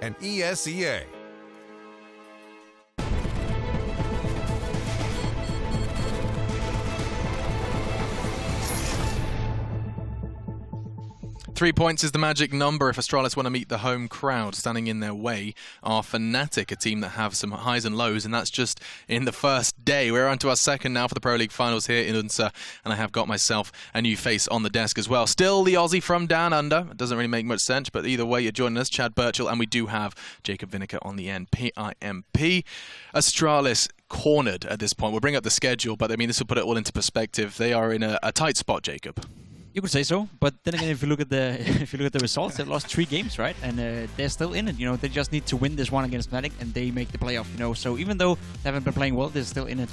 and ESEA. Three points is the magic number if Astralis want to meet the home crowd. Standing in their way are Fnatic, a team that have some highs and lows, and that's just in the first day. We're on to our second now for the Pro League finals here in Odense, and I have got myself a new face on the desk as well. Still the Aussie from down under. It doesn't really make much sense, but either way, you're joining us, Chad Birchall, and we do have Jacob Vinegar on the end, PIMP. Astralis cornered at this point. We'll bring up the schedule, but I mean, this will put it all into perspective. They are in a tight spot, Jacob. You could say so, but then again, if you look at the results, they've lost 3 games, right? And they're still in it. You know, they just need to win this one against Fnatic, and they make the playoff. You know, so even though they haven't been playing well, they're still in it.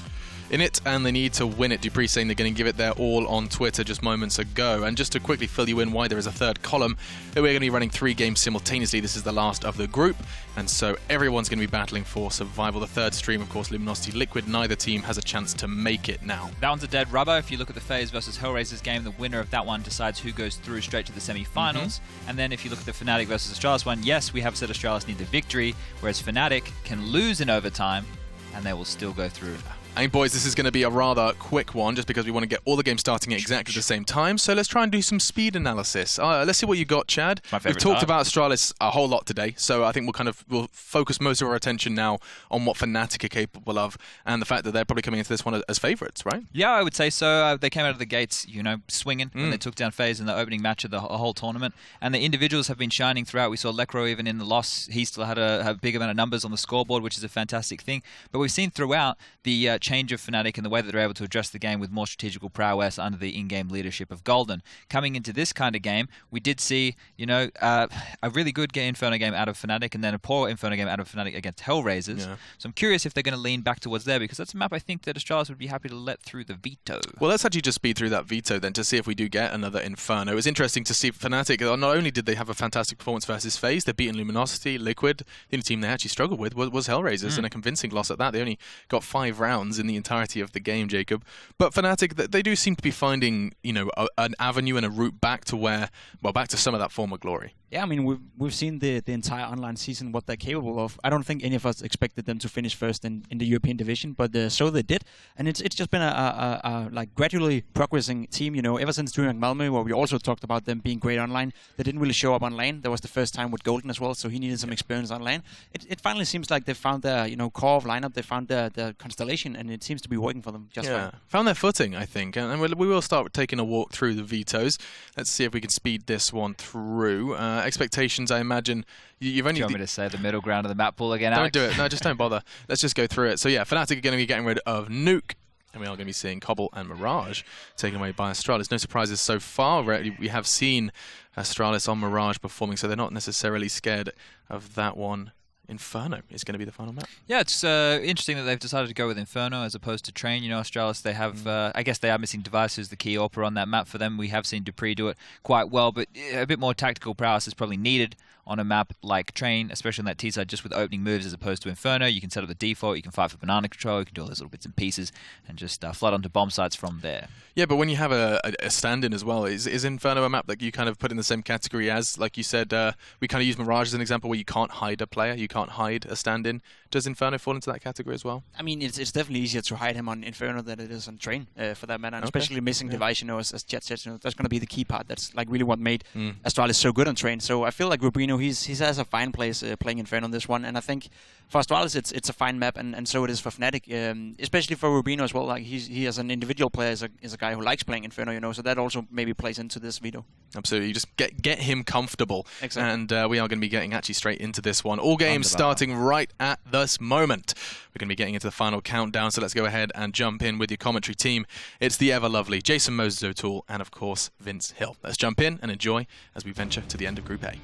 And they need to win it. Dupree saying they're going to give it their all on Twitter just moments ago. And just to quickly fill you in why there is a third column, we're going to be running 3 games simultaneously. This is the last of the group, and so everyone's going to be battling for survival. The third stream, of course, Luminosity Liquid. Neither team has a chance to make it now. That one's a dead rubber. If you look at the FaZe versus Hellraisers game, the winner of that one decides who goes through straight to the semi-finals. And then if you look at the Fnatic versus Astralis one, yes, we have said Astralis need the victory, whereas Fnatic can lose in overtime, and they will still go through. I mean, boys, this is going to be a rather quick one just because we want to get all the games starting at exactly the same time. So let's try and do some speed analysis. Let's see what you got, Chad. We've talked about Astralis a whole lot today, so I think we'll focus most of our attention now on what Fnatic are capable of and the fact that they're probably coming into this one as favourites, right? Yeah, I would say so. They came out of the gates, you know, swinging when they took down FaZe in the opening match of the whole tournament. And the individuals have been shining throughout. We saw Lekro even in the loss. He still had a big amount of numbers on the scoreboard, which is a fantastic thing. But we've seen throughout the change of Fnatic and the way that they're able to address the game with more strategical prowess under the in-game leadership of Golden. Coming into this kind of game, we did see, you know, a really good Inferno game out of Fnatic and then a poor Inferno game out of Fnatic against Hellraisers. Yeah. So I'm curious if they're going to lean back towards there, because that's a map I think that Astralis would be happy to let through the veto. Well, let's actually just speed through that veto then to see if we do get another Inferno. It was interesting to see Fnatic, not only did they have a fantastic performance versus FaZe, they've beaten Luminosity, Liquid. The only team they actually struggled with was Hellraisers, and a convincing loss at that. They only got 5 rounds in the entirety of the game, Jacob. But Fnatic, they do seem to be finding, you know, an avenue and a route back to back to some of that former glory. Yeah, I mean, we've seen the entire online season, what they're capable of. I don't think any of us expected them to finish first in the European division, but so they did. And it's just been a like gradually progressing team, you know, ever since DreamHack Malmö, where we also talked about them being great online. They didn't really show up online. That was the first time with Golden as well, so he needed some experience online. It finally seems like they found their, you know, core of lineup. They found their constellation, and it seems to be working for them just fine. Found their footing, I think. And we will start taking a walk through the vetoes. Let's see if we can speed this one through. Expectations, I imagine. You've only. Do you want me to say the middle ground of the map pool again, Alex? Don't do it. No, just don't bother. Let's just go through it. So yeah, Fnatic are going to be getting rid of Nuke. And we are going to be seeing Cobble and Mirage taken away by Astralis. No surprises so far. We have seen Astralis on Mirage performing, so they're not necessarily scared of that one. Inferno is going to be the final map. Yeah, it's interesting that they've decided to go with Inferno as opposed to Train. You know, Astralis, they have, I guess they are missing Device, who's the key AWPer on that map for them. We have seen Dupree do it quite well, but a bit more tactical prowess is probably needed on a map like Train, especially on that T side, just with opening moves as opposed to Inferno. You can set up the default, you can fight for banana control, you can do all those little bits and pieces, and just flood onto bomb sites from there. Yeah, but when you have a stand-in as well, is Inferno a map that you kind of put in the same category as, like you said, we kind of use Mirage as an example where you can't hide a player, you can't hide a stand-in. Does Inferno fall into that category as well? I mean, it's definitely easier to hide him on Inferno than it is on Train, for that matter. And especially missing Device, you know, as Jet said, you know, that's going to be the key part. That's like really what made Astralis so good on Train. So I feel like Rubino, he has a fine place playing Inferno on this one, and I think for Astralis it's a fine map, and so it is for Fnatic, especially for Rubino as well. Like he as an individual player is a guy who likes playing Inferno, you know, so that also maybe plays into this veto. Absolutely, you just get him comfortable. Exactly. And we are going to be getting actually straight into this one. All games starting right at this moment. We're going to be getting into the final countdown, so let's go ahead and jump in with your commentary team. It's the ever lovely Jason Moses O'Toole and of course Vince Hill. Let's jump in and enjoy as we venture to the end of Group A.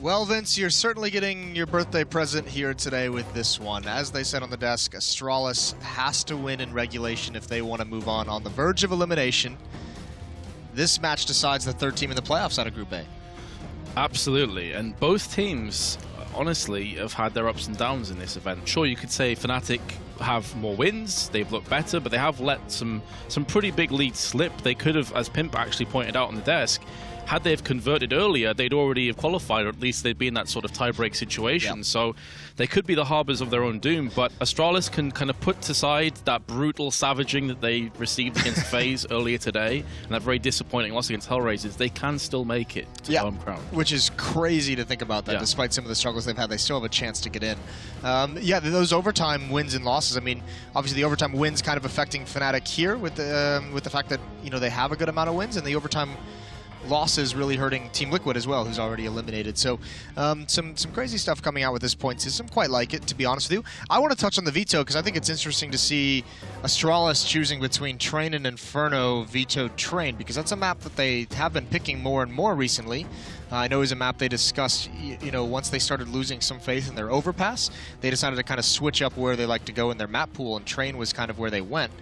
Well, Vince, you're certainly getting your birthday present here today with this one. As they said on the desk, Astralis has to win in regulation if they want to move on the verge of elimination. This match decides the third team in the playoffs out of Group A. Absolutely, and both teams, honestly, have had their ups and downs in this event. Sure, you could say Fnatic have more wins, they've looked better, but they have let some pretty big leads slip. They could have, as Pimp actually pointed out on the desk, had they have converted earlier, they'd already have qualified, or at least they'd be in that sort of tie-break situation. Yep. So they could be the harbors of their own doom, but Astralis can kind of put aside that brutal savaging that they received against FaZe earlier today, and that very disappointing loss against Hellraisers. They can still make it to the home crowd. Which is crazy to think about that. Despite some of the struggles they've had, they still have a chance to get in. Those overtime wins and losses, I mean, obviously the overtime wins kind of affecting Fnatic here with the fact that, you know, they have a good amount of wins, and the overtime losses really hurting Team Liquid as well, who's already eliminated. So some crazy stuff coming out with this point system. Quite like it, to be honest with you. I want to touch on the veto because I think it's interesting to see Astralis choosing between Train and Inferno vetoed Train, because that's a map that they have been picking more and more recently. I know it was a map they discussed, you know, once they started losing some faith in their overpass, they decided to kind of switch up where they like to go in their map pool, and Train was kind of where they went.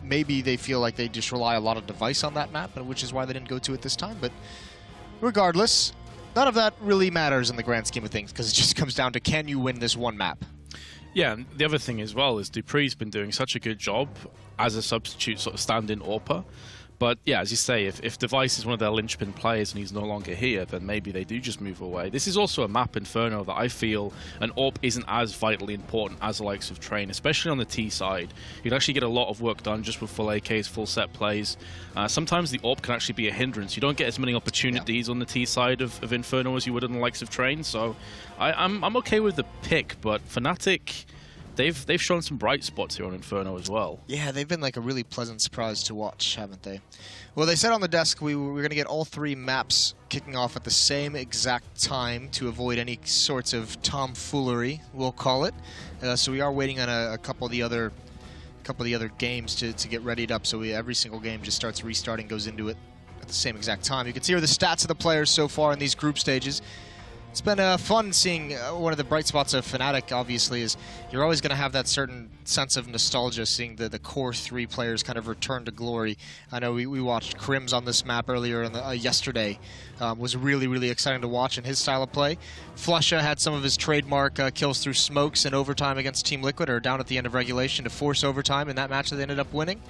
Maybe they feel like they just rely a lot of device on that map, which is why they didn't go to it this time. But regardless, none of that really matters in the grand scheme of things, because it just comes down to, can you win this one map? Yeah, and the other thing as well is Dupree's been doing such a good job as a substitute sort of stand-in AWPer. But yeah, as you say, if Device is one of their linchpin players and he's no longer here, then maybe they do just move away. This is also a map, Inferno, that I feel an AWP isn't as vitally important as the likes of Train, especially on the T side. You'd actually get a lot of work done just with full AKs, full set plays. Sometimes the AWP can actually be a hindrance. You don't get as many opportunities on the T side of Inferno as you would on the likes of Train, so I'm okay with the pick, but Fnatic, they've shown some bright spots here on Inferno as well. Yeah, they've been like a really pleasant surprise to watch, haven't they? Well, they said on the desk we were going to get all three maps kicking off at the same exact time to avoid any sorts of tomfoolery, we'll call it. So we are waiting on a couple of the other games to get readied up. So every single game just starts restarting, goes into it at the same exact time. You can see here the stats of the players so far in these group stages. It's been fun seeing one of the bright spots of Fnatic, obviously, is you're always going to have that certain sense of nostalgia seeing the core three players kind of return to glory. I know we watched Crims on this map earlier yesterday. Was really, really exciting to watch in his style of play. Flusha had some of his trademark kills through smokes in overtime against Team Liquid, or down at the end of regulation to force overtime in that match that they ended up winning.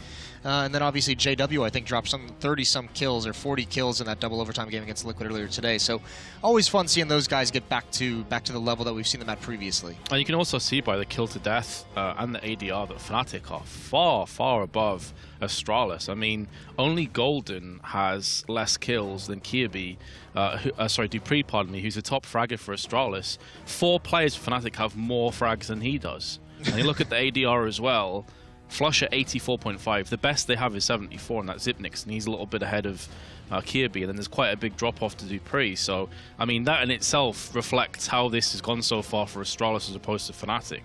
And then obviously JW, I think, dropped some 30-some kills or 40 kills in that double overtime game against Liquid earlier today. So always fun seeing those guys get back to the level that we've seen them at previously. And you can also see by the kill to death and the ADR that Fnatic are far, far above Astralis. I mean, only Golden has less kills than Kirby, Dupree, pardon me, who's the top fragger for Astralis. 4 players for Fnatic have more frags than he does. And you look at the ADR as well. Flush at 84.5. The best they have is 74, and that's Zipnix, and he's a little bit ahead of Kirby, and then there's quite a big drop-off to Dupree. So, I mean, that in itself reflects how this has gone so far for Astralis as opposed to Fnatic.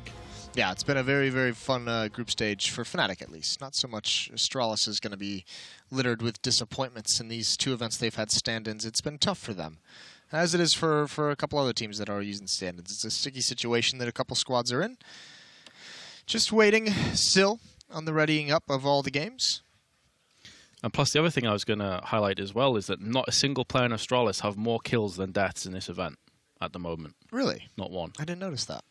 Yeah, it's been a very, very fun group stage for Fnatic, at least. Not so much Astralis is going to be littered with disappointments in these 2 events they've had stand-ins. It's been tough for them, as it is for a couple other teams that are using stand-ins. It's a sticky situation that a couple squads are in. Just waiting still on the readying up of all the games. And plus, the other thing I was going to highlight as well is that not a single player in Astralis have more kills than deaths in this event at the moment. Really? Not one. I didn't notice that.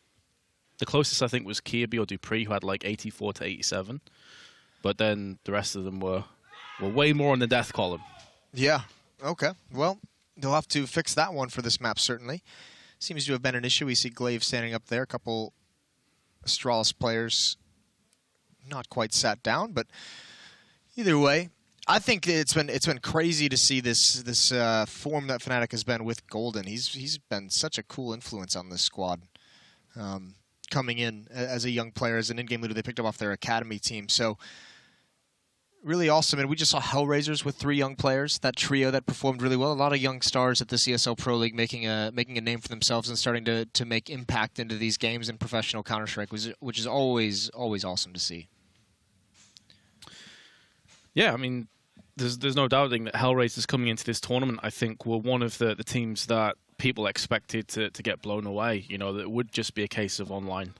The closest, I think, was Kirby or Dupree, who had like 84 to 87. But then the rest of them were way more in the death column. Yeah. Okay. Well, they'll have to fix that one for this map, certainly. Seems to have been an issue. We see Glaive standing up there. A couple Astralis players not quite sat down, but either way, I think it's been crazy to see this form that Fnatic has been with Golden. He's been such a cool influence on this squad. Coming in as a young player, as an in-game leader, they picked up off their academy team. So really awesome. And we just saw Hellraisers with 3 young players, that trio that performed really well. A lot of young stars at the ESL Pro League making a name for themselves and starting to make impact into these games in professional Counter-Strike, which is always awesome to see. Yeah, I mean, there's no doubting that Hellraisers coming into this tournament, I think, were one of the teams that people expected to get blown away. You know, that it would just be a case of online,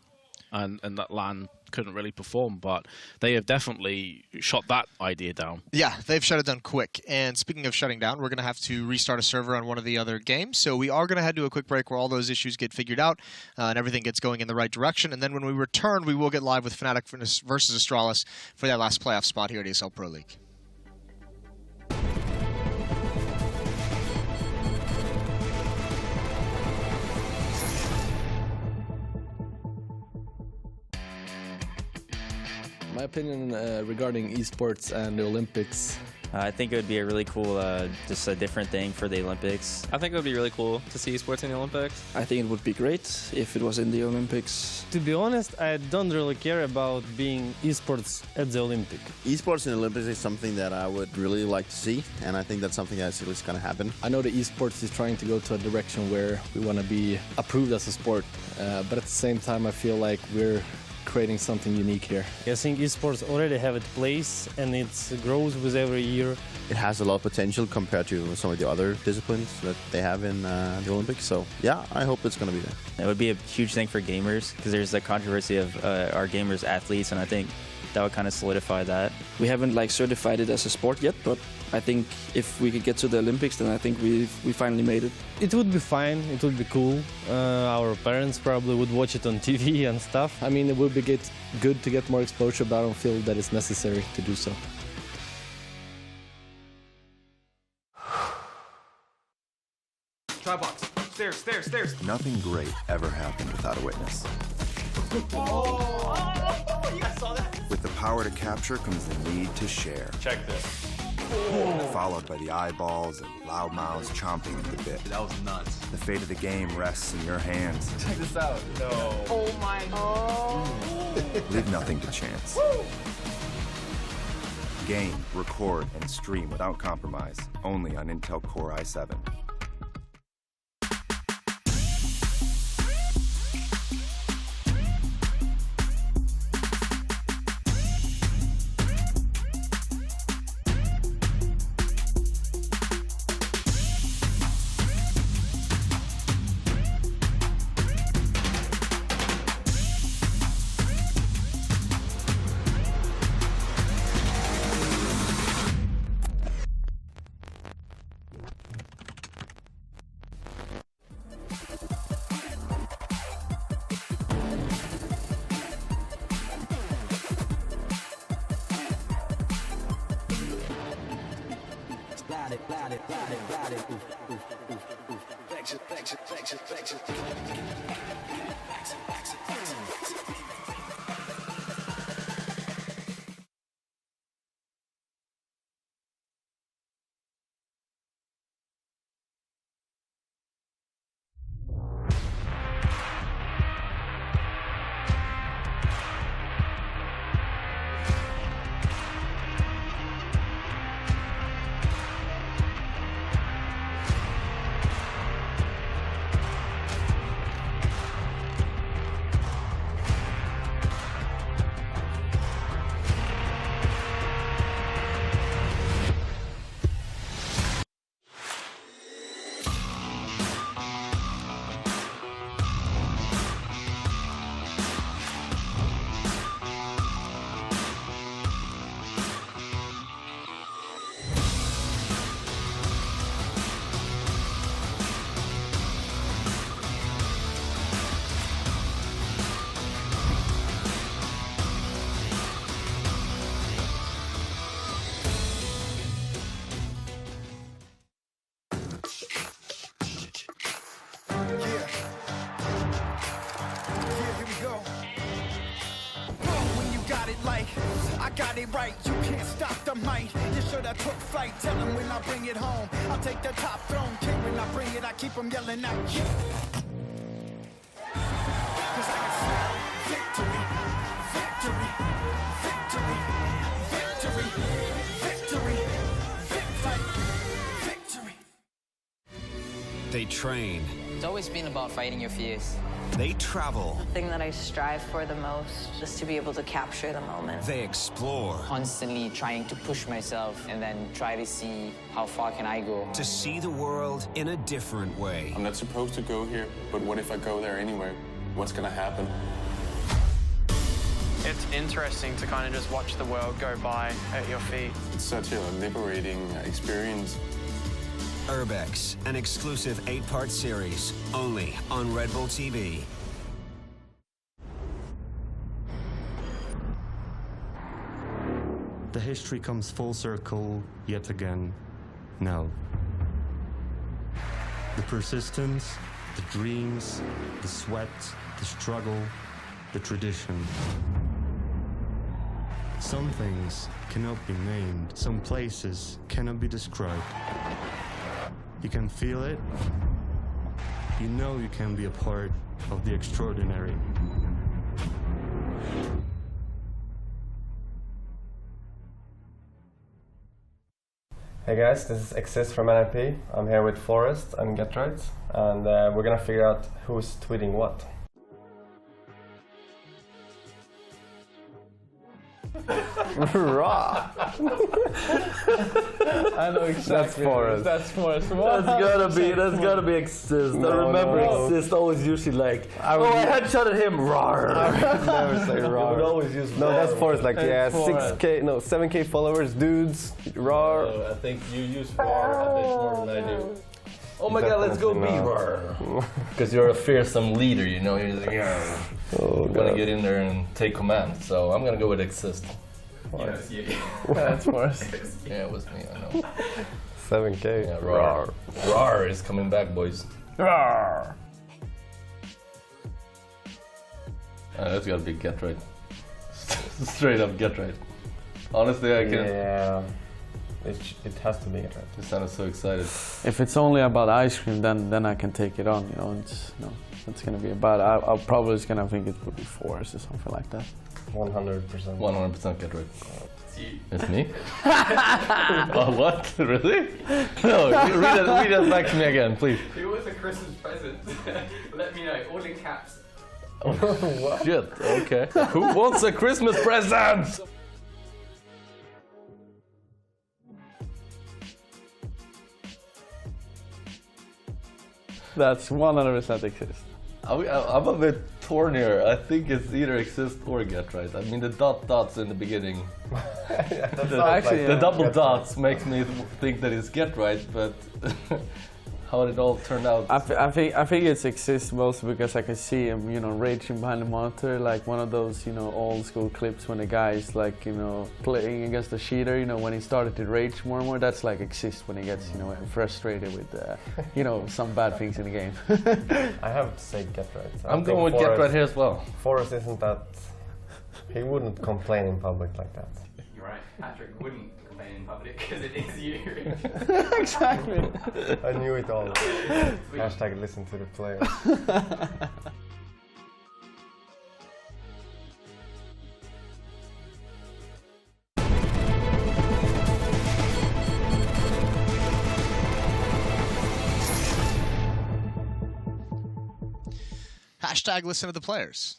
and that LAN couldn't really perform, but they have definitely shot that idea down. Yeah, they've shut it down quick. And speaking of shutting down, we're going to have to restart a server on one of the other games, so we are going to head to a quick break where all those issues get figured out and everything gets going in the right direction. And then when we return, we will get live with Fnatic versus Astralis for that last playoff spot here at ESL Pro League. opinion regarding esports and the Olympics. I think it would be a really cool, just a different thing for the Olympics. I think it would be really cool to see esports in the Olympics. I think it would be great if it was in the Olympics. To be honest, I don't really care about being esports at the Olympics. Esports in the Olympics is something that I would really like to see, and I think that's something that's at least going to happen. I know the esports is trying to go to a direction where we want to be approved as a sport, but at the same time I feel like we're creating something unique here. I think esports already have its place and it grows with every year. It has a lot of potential compared to some of the other disciplines that they have in the Olympics, so yeah, I hope it's going to be there. It would be a huge thing for gamers because there's the controversy of our gamers athletes, and I think that would kind of solidify that. We haven't certified it as a sport yet, but I think if we could get to the Olympics, then I think we finally made it. It would be fine, it would be cool. Our parents probably would watch it on TV and stuff. I mean, it would be good to get more exposure, but I don't feel that it's necessary to do so. Try box. Stairs. Nothing great ever happened without a witness. I saw that. With the power to capture comes the need to share. Check this. Followed by the eyeballs and loud mouths chomping at the bit. That was nuts. The fate of the game rests in your hands. Check this out. No. Oh my God. Leave nothing to chance. Game, record, and stream without compromise. Only on Intel Core i7. I got it right, you can't stop the might. You should have took flight, tell them when I bring it home. I'll take the top throne, king when I bring it, I keep them yelling out, yeah. Cause I can smell victory, victory, victory, victory, victory, victory. They train. It's always been about fighting your fears. They travel. The thing that I strive for the most is to be able to capture the moment. They explore. Constantly trying to push myself and then try to see how far can I go. To see the world in a different way. I'm not supposed to go here, but what if I go there anyway? What's gonna happen? It's interesting to kind of just watch the world go by at your feet. It's such a liberating experience. Urbex, an exclusive 8-part series, only on Red Bull TV. The history comes full circle yet again, now. The persistence, the dreams, the sweat, the struggle, the tradition. Some things cannot be named. Some places cannot be described. You can feel it. You know you can be a part of the extraordinary. Hey guys, this is Exist from NIP. I'm here with Forrest and GetRight, and we're gonna figure out who's tweeting what. Raw. I know exactly. That's Forrest. That's Forrest. That's gotta be Exist. No, I remember no. Exist always usually like, I headshotted him. Rawr. I would never say raw. You would always use raw. No, that's Forrest. Like, yeah, 7K followers, dudes. Raw. No, I think you use raw a bit more than I do. Oh my God, let's go be raw. Because you're a fearsome leader, you know. You're just like, yeah. You want to get in there and take command. So I'm gonna go with Exist. Yes, yeah, that's Forrest. Yeah, it was me, I know. 7K. Yeah, Rawr. Rawr is coming back, boys. Rawr. That's gotta be GetRight. Straight up GetRight. Honestly, I can't. Yeah, it has to be GetRight. You sounded so excited. If it's only about ice cream, then I can take it on. You know, it's gonna be about. I'll probably just gonna think it would be Forrest or something like that. 100%. 100% GetRight. It's me? Oh, what? Really? No, read it back to me again, please. Who wants a Christmas present? Let me know, all in caps. What? Shit, okay. Who wants a Christmas present? That's 100% Exist. I'm a bit torn here. I think it's either Exist or GetRight. I mean, the dots in the beginning. The double dots makes me think that it's GetRight, but how it all turned out. I think it's Exist mostly because I can see him, you know, raging behind the monitor, like one of those, you know, old school clips when the guy is like, you know, playing against the cheater, you know, when he started to rage more and more. That's like Exist when he gets, you know, frustrated with, you know, some bad things in the game. I have to say GetRight. I'm going with GetRight here as well. Forrest isn't that. He wouldn't complain in public like that. You're right, Patrick wouldn't complain in public because it is you. Exactly. I knew it all. Hashtag listen to the players. Hashtag listen to the players.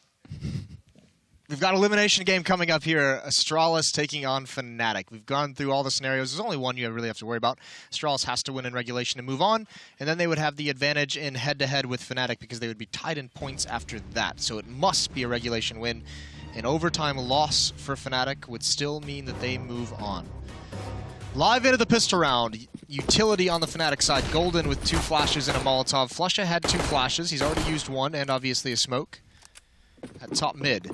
We've got an elimination game coming up here. Astralis taking on Fnatic. We've gone through all the scenarios. There's only one you really have to worry about. Astralis has to win in regulation to move on, and then they would have the advantage in head-to-head with Fnatic because they would be tied in points after that. So it must be a regulation win. An overtime loss for Fnatic would still mean that they move on. Live into the pistol round. Utility on the Fnatic side. Golden with 2 flashes and a Molotov. Flusha had 2 flashes. He's already used 1 and obviously a smoke. At top mid.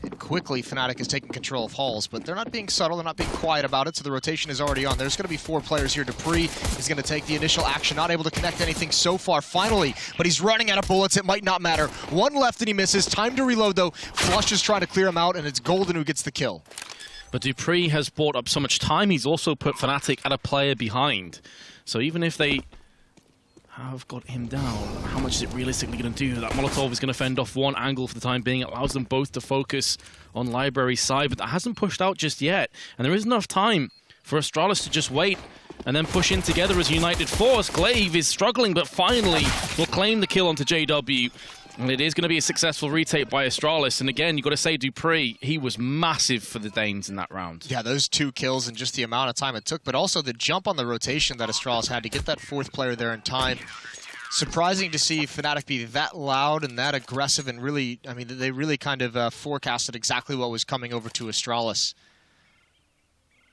And quickly, Fnatic is taking control of halls, but they're not being subtle, they're not being quiet about it, so the rotation is already on. There's going to be 4 players here. Dupree is going to take the initial action, not able to connect anything so far, finally, but he's running out of bullets. It might not matter. 1 left and he misses. Time to reload, though. Flush is trying to clear him out, and it's Golden who gets the kill. But Dupree has bought up so much time, he's also put Fnatic at a player behind. So even if they have got him down, how much is it realistically going to do? That Molotov is going to fend off 1 angle for the time being. It allows them both to focus on Library side, but that hasn't pushed out just yet. And there is enough time for Astralis to just wait and then push in together as a united force. Glaive is struggling, but finally will claim the kill onto JW. And it is going to be a successful retake by Astralis. And again, you've got to say Dupree, he was massive for the Danes in that round. Yeah, those 2 kills and just the amount of time it took, but also the jump on the rotation that Astralis had to get that 4th player there in time. Surprising to see Fnatic be that loud and that aggressive and really, I mean, they really kind of forecasted exactly what was coming over to Astralis.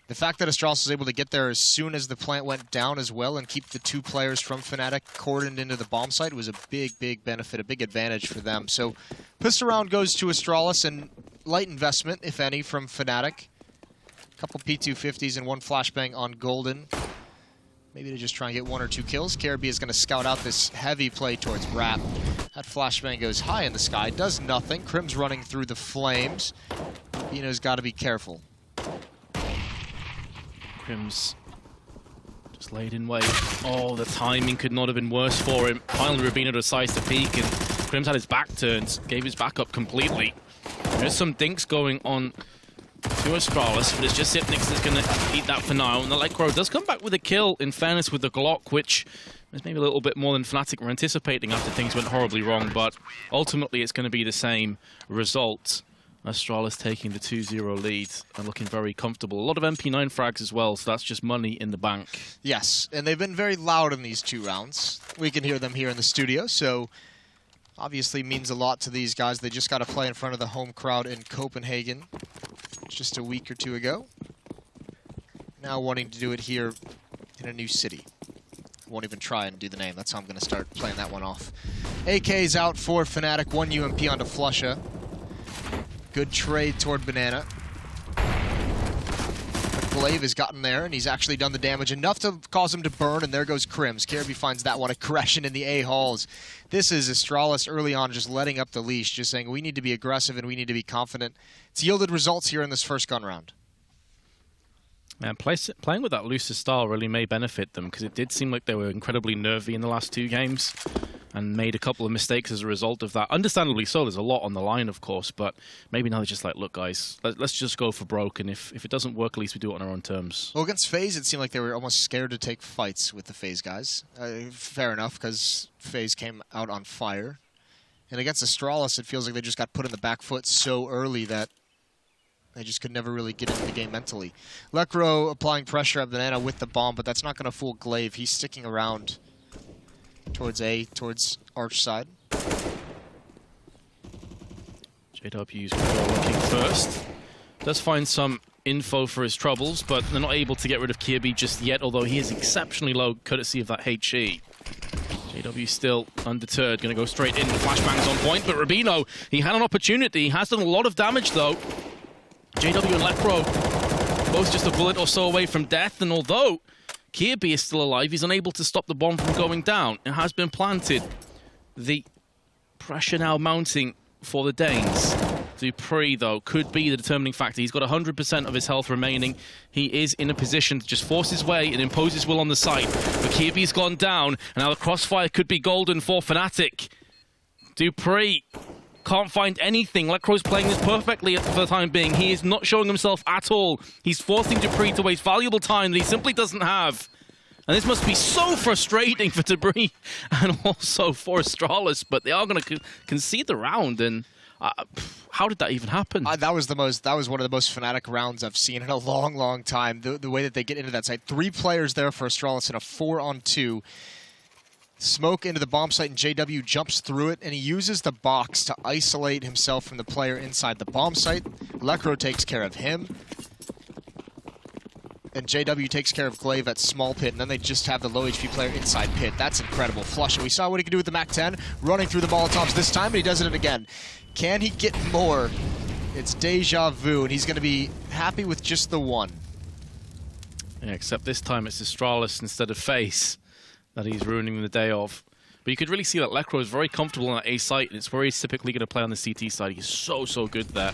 The fact that Astralis was able to get there as soon as the plant went down as well and keep the 2 players from Fnatic cordoned into the bomb site was a big, big benefit, a big advantage for them. So pistol round goes to Astralis and light investment, if any, from Fnatic. A couple P250s and 1 flashbang on Golden. Maybe to just try and get 1 or 2 kills. Caribbean is going to scout out this heavy play towards Rap. That flashbang goes high in the sky, does nothing. Crim's running through the flames. Bino's got to be careful. Crims just laid in wait. Oh, the timing could not have been worse for him. Finally, Rubino decides to peek, and Crims had his back turned, gave his back up completely. There's some dinks going on to Astralis, but it's just Hypnix that's going to eat that for now. And the Electro does come back with a kill, in fairness, with the Glock, which is maybe a little bit more than Fnatic were anticipating after things went horribly wrong, but ultimately it's going to be the same result. Astralis taking the 2-0 lead and looking very comfortable. A lot of MP9 frags as well, so that's just money in the bank. Yes, and they've been very loud in these 2 rounds. We can hear them here in the studio, so obviously means a lot to these guys. They just got to play in front of the home crowd in Copenhagen just a week or 2 ago. Now wanting to do it here in a new city. Won't even try and do the name. That's how I'm going to start playing that one off. AK's out for Fnatic. 1 UMP onto Flusha. Good trade toward Banana. But Glaive has gotten there, and he's actually done the damage enough to cause him to burn, and there goes Crims. Kirby finds that one. Aggression in the A-halls. This is Astralis early on just letting up the leash, just saying we need to be aggressive and we need to be confident. It's yielded results here in this first gun round. Man, playing with that looser style really may benefit them, because it did seem like they were incredibly nervy in the last 2 games and made a couple of mistakes as a result of that. Understandably so, there's a lot on the line, of course, but maybe now they're just like, look, guys, let's just go for broke, and if it doesn't work, at least we do it on our own terms. Well, against FaZe, it seemed like they were almost scared to take fights with the FaZe guys. Fair enough, because FaZe came out on fire. And against Astralis, it feels like they just got put in the back foot so early that they just could never really get into the game mentally. Lekro applying pressure at Banana with the bomb, but that's not going to fool Glaive. He's sticking around towards A, towards Arch side. JW's looking first. Does find some info for his troubles, but they're not able to get rid of Kirby just yet, although he is exceptionally low, courtesy of that HE. JW still undeterred, going to go straight in. Flashbang's on point, but Rubino, he had an opportunity. He has done a lot of damage, though. JW and Lepro, both just a bullet or so away from death, and although Kirby is still alive, he's unable to stop the bomb from going down. It has been planted. The pressure now mounting for the Danes. Dupree, though, could be the determining factor. He's got 100% of his health remaining. He is in a position to just force his way and impose his will on the site. But Kirby's gone down, and now the crossfire could be golden for Fnatic. Dupree can't find anything. Lecro's playing this perfectly for the time being. He is not showing himself at all. He's forcing Dupree to waste valuable time that he simply doesn't have. And this must be so frustrating for Dupree and also for Astralis, but they are going to concede the round, and how did that even happen? That was one of the most Fnatic rounds I've seen in a long, long time. The way that they get into that site. 3 players there for Astralis in a 4-on-2. Smoke into the bomb site, and JW jumps through it, and he uses the box to isolate himself from the player inside the bomb site. Lekro takes care of him, and JW takes care of Glaive at small pit, and then they just have the low HP player inside pit. That's incredible. Flush, we saw what he could do with the MAC-10, running through the Molotovs this time, and he does it again. Can he get more? It's deja vu, and he's going to be happy with just the 1. Yeah, except this time it's Astralis instead of FaZe that he's ruining the day of. But you could really see that Lekro is very comfortable on that A site, and it's where he's typically going to play on the CT side. He's so good there.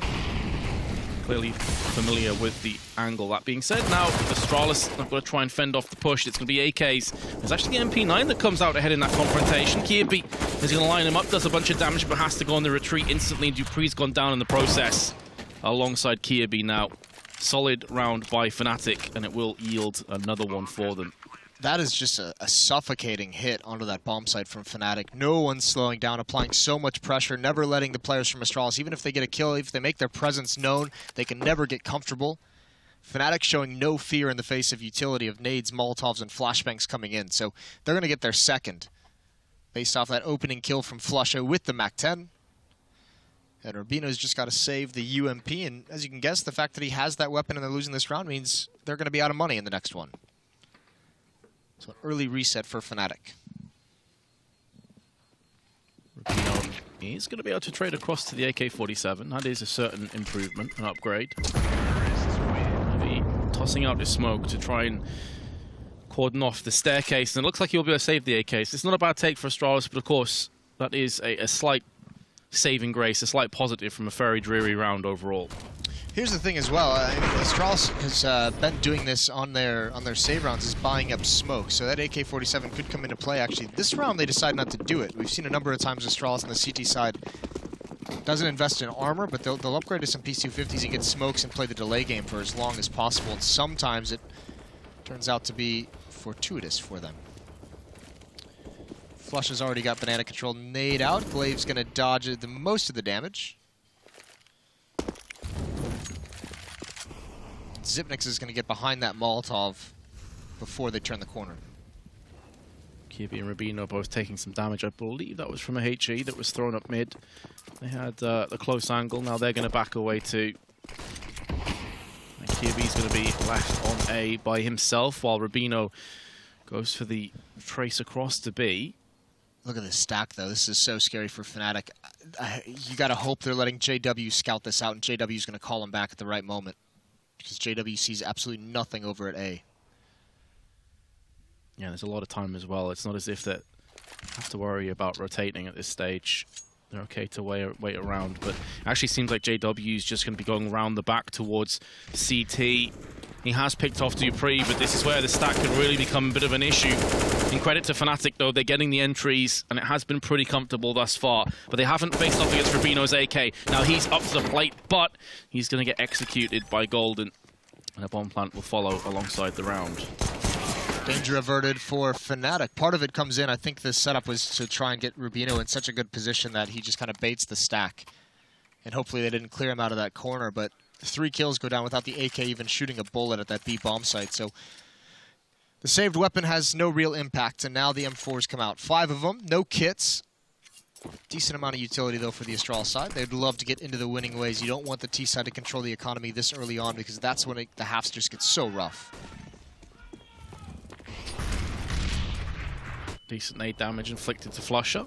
Clearly familiar with the angle. That being said, now Astralis are going to try and fend off the push. It's going to be AKs. There's actually the MP9 that comes out ahead in that confrontation. Kirby is going to line him up, does a bunch of damage, but has to go on the retreat instantly, and Dupree's gone down in the process alongside Kirby now. Solid round by Fnatic, and it will yield another one for them. That is just a suffocating hit onto that bomb site from Fnatic. No one's slowing down, applying so much pressure, never letting the players from Astralis, even if they get a kill, if they make their presence known, they can never get comfortable. Fnatic showing no fear in the face of utility of nades, Molotovs, and flashbangs coming in. So they're going to get their second, based off that opening kill from Flusha with the MAC-10. And Rubino's just got to save the UMP, and as you can guess, the fact that he has that weapon and they're losing this round means they're going to be out of money in the next one. So an early reset for Fnatic. Rubino is going to be able to trade across to the AK-47. That is a certain improvement, an upgrade. Maybe tossing out his smoke to try and cordon off the staircase, and it looks like he'll be able to save the AKs. It's not a bad take for Astralis, but of course, that is a slight saving grace, a slight positive from a very dreary round overall. Here's the thing as well. Astralis has been doing this on their save rounds, is buying up smoke. So that AK-47 could come into play. Actually, this round they decide not to do it. We've seen a number of times Astralis on the CT side doesn't invest in armor, but they'll upgrade to some P250s and get smokes and play the delay game for as long as possible. And sometimes it turns out to be fortuitous for them. Flush has already got banana control nade out. Glaive's going to dodge the most of the damage. Zipnix is going to get behind that Molotov before they turn the corner. Kirby and Rubino both taking some damage. I believe that was from a HE that was thrown up mid. They had the close angle. Now they're going to back away too. And Kirby's going to be left on A by himself while Rubino goes for the trace across to B. Look at this stack, though. This is so scary for Fnatic. You got to hope they're letting JW scout this out, and JW's going to call him back at the right moment. Because JW sees absolutely nothing over at A. Yeah, there's a lot of time as well. It's not as if they have to worry about rotating at this stage. They're okay to wait around, but it actually seems like JW is just going to be going around the back towards CT. He has picked off Dupree, but this is where the stack could really become a bit of an issue. In credit to Fnatic, though, they're getting the entries, and it has been pretty comfortable thus far. But they haven't faced off against Rubino's AK. Now he's up to the plate, but he's going to get executed by Golden. And a bomb plant will follow alongside the round. Danger averted for Fnatic. Part of it comes in, I think the setup was to try and get Rubino in such a good position that he just kind of baits the stack. And hopefully they didn't clear him out of that corner, but 3 kills go down without the AK even shooting a bullet at that B bomb site. So the saved weapon has no real impact, and now the M4s come out. 5 of them, no kits. Decent amount of utility, though, for the Astralis side. They'd love to get into the winning ways. You don't want the T side to control the economy this early on, because that's when the halves just get so rough. Decent nade damage inflicted to Flusher.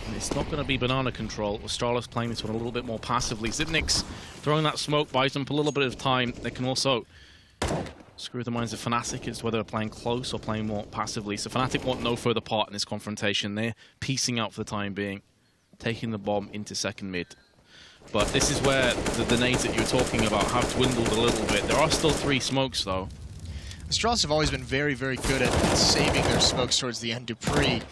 And it's not going to be banana control. Astralis playing this one a little bit more passively. Zipnix throwing that smoke buys them a little bit of time. They can also screw the minds of Fnatic as whether they're playing close or playing more passively. So Fnatic want no further part in this confrontation. They're piecing out for the time being, taking the bomb into second mid. But this is where the nades that you were talking about have dwindled a little bit. There are still 3 smokes, though. Astralis have always been very, very good at saving their smokes towards the end. Dupree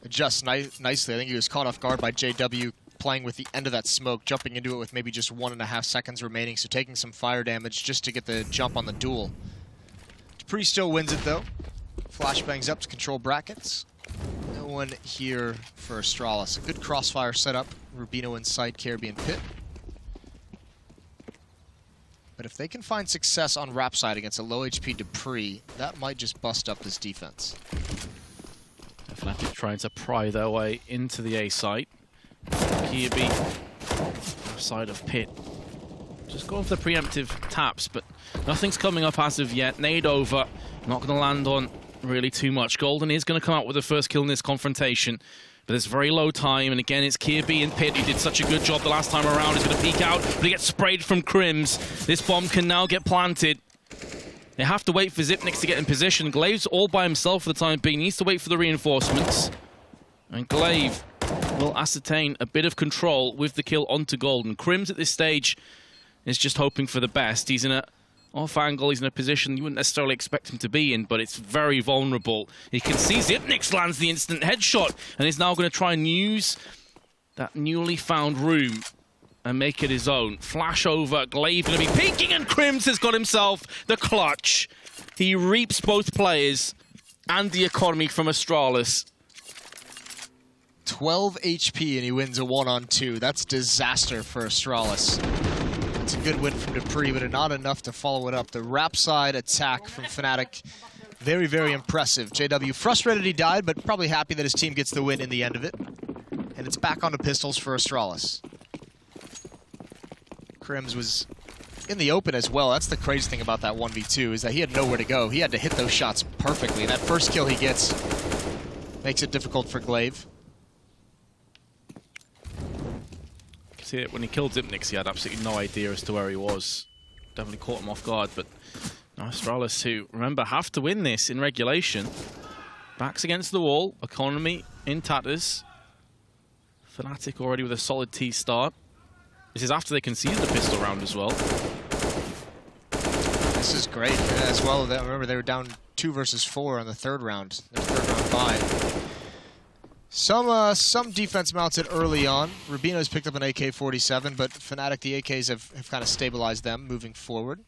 adjusts nicely. I think he was caught off guard by JW playing with the end of that smoke, jumping into it with maybe just 1.5 seconds remaining, so taking some fire damage just to get the jump on the duel. Dupree still wins it, though. Flashbangs up to control brackets. No one here for Astralis. A good crossfire setup. Rubino inside Caribbean Pit. But if they can find success on Rap side against a low HP Dupree, that might just bust up this defense. Fnatic trying to pry their way into the A site. Kirby, side of Pit. Just going for the preemptive taps, but nothing's coming up as of yet. Nade over, not going to land on really too much. Golden is going to come out with the first kill in this confrontation. But there's very low time, and again, it's Kirby and Pit who did such a good job the last time around. He's going to peek out, but he gets sprayed from Crims. This bomb can now get planted. They have to wait for Zipnix to get in position. Glaive's all by himself for the time being. He needs to wait for the reinforcements. And Glaive will ascertain a bit of control with the kill onto Golden. Crims at this stage is just hoping for the best. He's in a off angle, he's in a position you wouldn't necessarily expect him to be in, but it's very vulnerable. You can see Zipnix lands the instant headshot, and is now going to try and use that newly found room and make it his own. Flash over, Glaive going to be peeking, and Crims has got himself the clutch. He reaps both players and the economy from Astralis. 12 HP and he wins a 1-on-2. That's disaster for Astralis. It's a good win from Dupree, but not enough to follow it up. The Rap side attack from Fnatic, very, very impressive. JW frustrated he died, but probably happy that his team gets the win in the end of it. And it's back onto pistols for Astralis. Crims was in the open as well. That's the crazy thing about that 1v2, is that he had nowhere to go. He had to hit those shots perfectly. And that first kill he gets makes it difficult for Glaive. See it when he killed Zipnix, he had absolutely no idea as to where he was. Definitely caught him off guard, but Astralis, who, remember, have to win this in regulation. Backs against the wall, economy in tatters. Fnatic already with a solid T start. This is after they conceded the pistol round as well. This is great as well. Remember, they were down 2 versus 4 on the third round. Their third round bye. Some defense mounted early on. Rubino's picked up an AK-47, but Fnatic, the AKs have kind of stabilized them moving forward.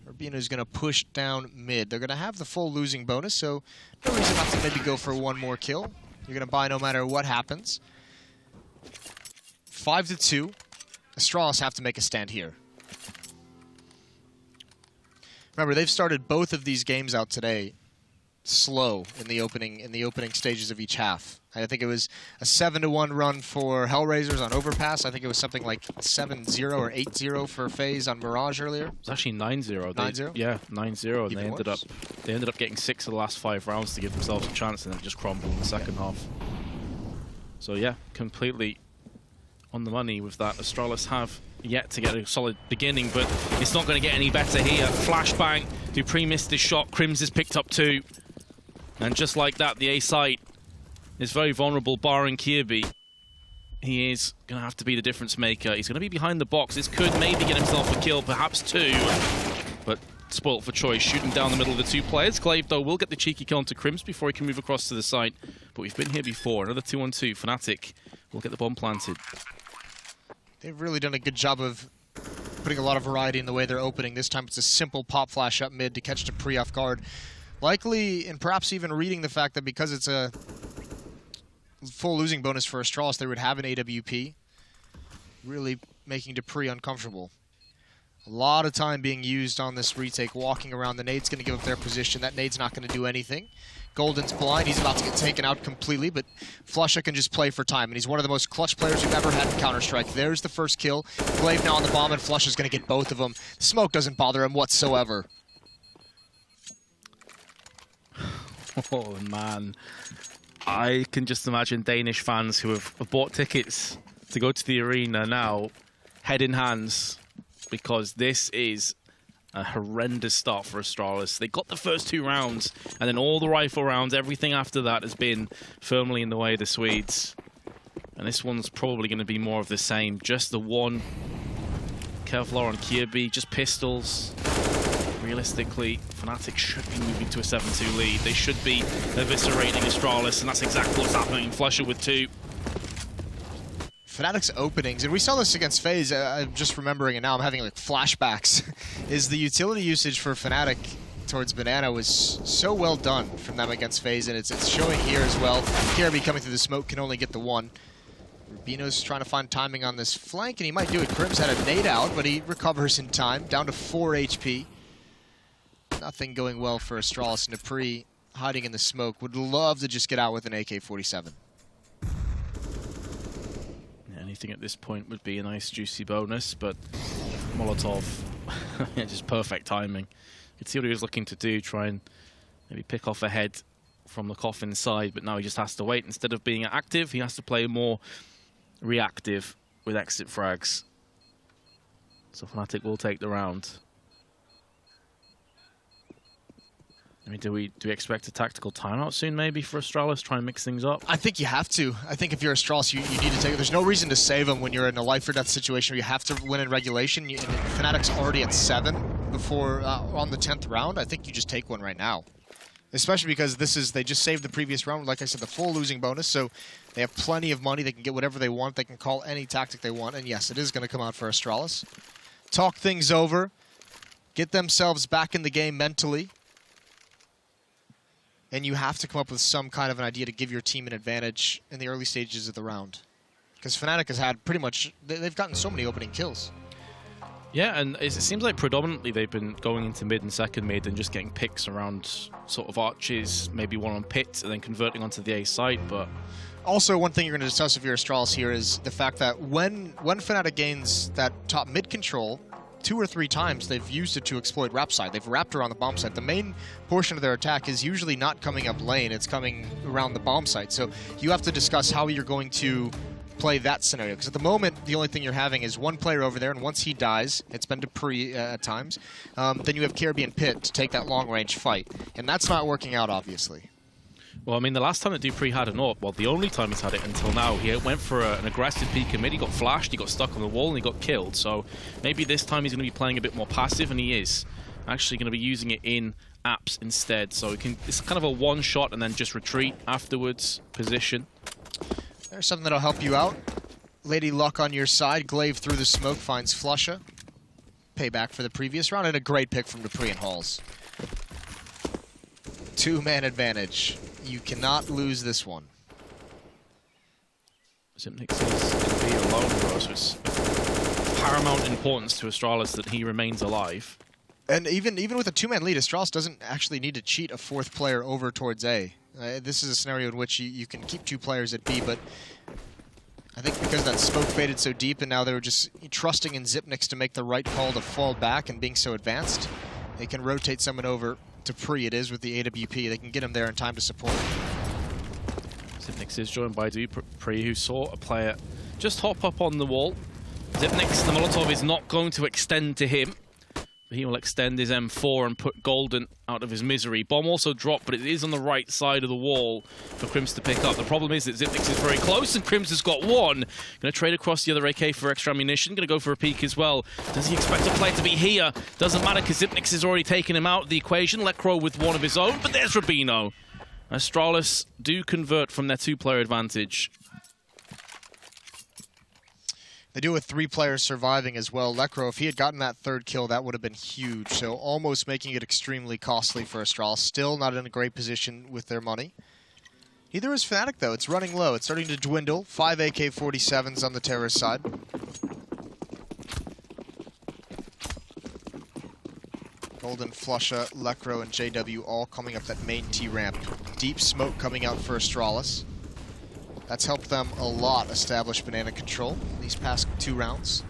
Rubino's going to push down mid. They're going to have the full losing bonus, so no reason not to maybe go for one more kill. You're going to buy no matter what happens. 5-2. Astralis have to make a stand here. Remember, they've started both of these games out today slow in the opening stages of each half. I think it was a 7-1 run for Hellraisers on Overpass. I think it was something like 7-0 or 8-0 for FaZe on Mirage earlier. It was actually 9-0. 9-0? Yeah, 9-0. And they ended up getting 6 of the last 5 rounds to give themselves a chance, and then just crumbled in the second half. So yeah, completely on the money with that. Astralis have yet to get a solid beginning, but it's not going to get any better here. Flashbang. Dupree missed his shot. Crims is picked up 2. And just like that, the A site is very vulnerable, barring Kirby. He is going to have to be the difference maker. He's going to be behind the box. This could maybe get himself a kill, perhaps 2. But spoilt for choice, shooting down the middle of the 2 players. Glaive, though, will get the cheeky kill onto Crims before he can move across to the site. But we've been here before. Another 2-on-2. Fnatic will get the bomb planted. They've really done a good job of putting a lot of variety in the way they're opening. This time it's a simple pop flash up mid to catch Dupree off guard. Likely, and perhaps even reading the fact that because it's a full losing bonus for Astralis, they would have an AWP, really making Dupree uncomfortable. A lot of time being used on this retake, walking around. The nade's going to give up their position. That nade's not going to do anything. Golden's blind. He's about to get taken out completely, but Flusha can just play for time, and he's one of the most clutch players we've ever had in Counter-Strike. There's the first kill. Glaive now on the bomb, and Flusha's going to get both of them. The smoke doesn't bother him whatsoever. Oh, man. I can just imagine Danish fans who have bought tickets to go to the arena now, head in hands, because this is a horrendous start for Astralis. They got the first 2 rounds, and then all the rifle rounds, everything after that has been firmly in the way of the Swedes. And this one's probably going to be more of the same. Just the one Kevlar on Kirby, just pistols. Realistically, Fnatic should be moving to a 7-2 lead. They should be eviscerating Astralis, and that's exactly what's happening. Flusha with 2. Fnatic's openings, and we saw this against FaZe, I'm just remembering it now, I'm having like flashbacks, is the utility usage for Fnatic towards Banana was so well done from them against FaZe, and it's showing here as well. Kirby coming through the smoke can only get the 1. Rubino's trying to find timing on this flank, and he might do it. Crims had a nade out, but he recovers in time, down to 4 HP. Nothing going well for Astralis. And Dupree hiding in the smoke. Would love to just get out with an AK-47. Anything at this point would be a nice juicy bonus, but Molotov, just perfect timing. You could see what he was looking to do, try and maybe pick off a head from the coffin side, but now he just has to wait. Instead of being active, he has to play more reactive with exit frags. So Fnatic will take the round. I mean, do we expect a tactical timeout soon, maybe, for Astralis? Try and mix things up? I think you have to. I think if you're Astralis, you need to take it. There's no reason to save them when you're in a life-or-death situation where you have to win in regulation. And Fnatic's already at 7 before on the 10th round. I think you just take one right now. Especially because they just saved the previous round. Like I said, the full losing bonus, so they have plenty of money. They can get whatever they want. They can call any tactic they want. And yes, it is going to come out for Astralis. Talk things over. Get themselves back in the game mentally. And you have to come up with some kind of an idea to give your team an advantage in the early stages of the round. Because Fnatic has had pretty much, they've gotten so many opening kills. Yeah, and it seems like predominantly they've been going into mid and second mid and just getting picks around sort of arches, maybe one on pit, and then converting onto the A site, but... Also, one thing you're going to discuss if you're Astralis here is the fact that when Fnatic gains that top mid control, 2 or 3 times they've used it to exploit rap side. They've wrapped around the bomb site. The main portion of their attack is usually not coming up lane, it's coming around the bomb site. So you have to discuss how you're going to play that scenario. Because at the moment, the only thing you're having is one player over there, and once he dies, it's been Dupree at times, then you have Kirby and Pit to take that long-range fight. And that's not working out, obviously. Well, I mean, the last time that Dupree had an AWP, well, the only time he's had it until now, he went for an aggressive peek in mid, he got flashed, he got stuck on the wall, and he got killed. So maybe this time he's going to be playing a bit more passive, and he is actually going to be using it in apps instead. So it's kind of a one-shot and then just retreat afterwards, position. There's something that'll help you out. Lady Luck on your side. Glaive through the smoke finds Flusha. Payback for the previous round, and a great pick from Dupree and Halls. Two-man advantage. You cannot lose this one. Zipnix is going to be alone, though, so it's paramount importance to Astralis that he remains alive. And even with a two-man lead, Astralis doesn't actually need to cheat a fourth player over towards A. This is a scenario in which you can keep two players at B, but I think because that smoke faded so deep and now they were just trusting in Zipnix to make the right call to fall back and being so advanced, they can rotate someone over to Pre. It is with the AWP. They can get him there in time to support. Zipnix is joined by Dupree, who saw a player just hop up on the wall. Zipnix, the Molotov is not going to extend to him. He will extend his M4 and put Golden out of his misery. Bomb also dropped, but it is on the right side of the wall for Crims to pick up. The problem is that Zipnix is very close, and Crims has got one. Going to trade across the other AK for extra ammunition. Going to go for a peek as well. Does he expect a play to be here? Doesn't matter, because Zipnix has already taken him out of the equation. Lekro with one of his own, but there's Rubino. Astralis do convert from their two-player advantage. They do with three players surviving as well. Lekro, if he had gotten that third kill, that would have been huge. So almost making it extremely costly for Astralis. Still not in a great position with their money. Neither is Fnatic, though. It's running low. It's starting to dwindle. 5 AK-47s on the terrorist side. Golden, Flusha, Lekro, and JW all coming up that main T ramp. Deep smoke coming out for Astralis. That's helped them a lot establish banana control these past 2 rounds.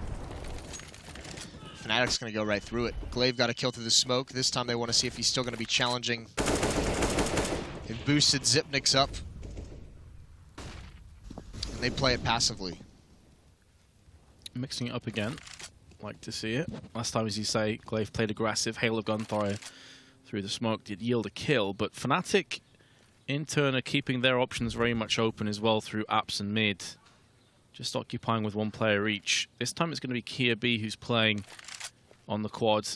Fnatic's going to go right through it. Glaive got a kill through the smoke. This time they want to see if he's still going to be challenging. They've boosted Zipnix up. And they play it passively. Mixing it up again. Like to see it. Last time, as you say, Glaive played aggressive. Hail of gunfire through the smoke did yield a kill, but Fnatic in turn are keeping their options very much open as well through apps and mid. Just occupying with one player each. This time it's going to be Kia B who's playing on the quad,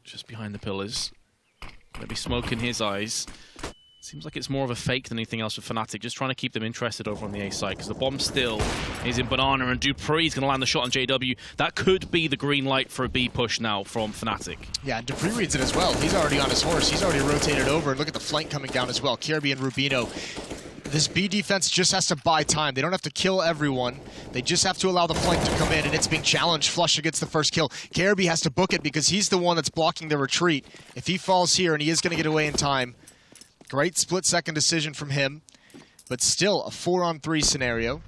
just behind the pillars. Going to be smoke in his eyes. Seems like it's more of a fake than anything else for Fnatic, just trying to keep them interested over on the A side, because the bomb still is in Banana, and Dupree's going to land the shot on JW. That could be the green light for a B push now from Fnatic. Yeah, Dupree reads it as well. He's already on his horse. He's already rotated over, and look at the flank coming down as well. Kirby and Rubino. This B defense just has to buy time. They don't have to kill everyone. They just have to allow the flank to come in, and it's being challenged. Flusha gets the first kill. Kirby has to book it because he's the one that's blocking the retreat. If he falls here, and he is going to get away in time, great split-second decision from him, but still a 4-on-3 scenario.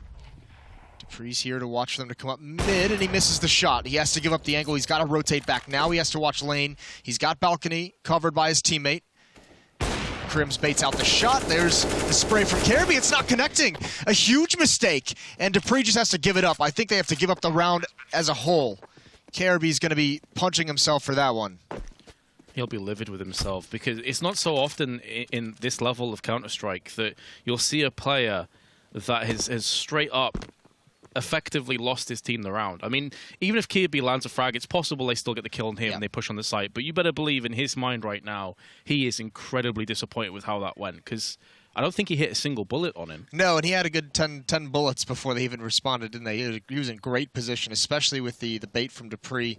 Dupree's here to watch them to come up mid, and he misses the shot. He has to give up the angle. He's got to rotate back. Now he has to watch lane. He's got balcony covered by his teammate. Crims baits out the shot. There's the spray from Kirby. It's not connecting. A huge mistake, and Dupree just has to give it up. I think they have to give up the round as a whole. Kirby's going to be punching himself for that one. He'll be livid with himself, because it's not so often in this level of Counter-Strike that you'll see a player that has straight up effectively lost his team the round. I mean, even if Kirby lands a frag, it's possible they still get the kill on him and they push on the site, but you better believe in his mind right now, he is incredibly disappointed with how that went, because I don't think he hit a single bullet on him. No, and he had a good 10 bullets before they even responded, didn't they? He was in great position, especially with the bait from Dupree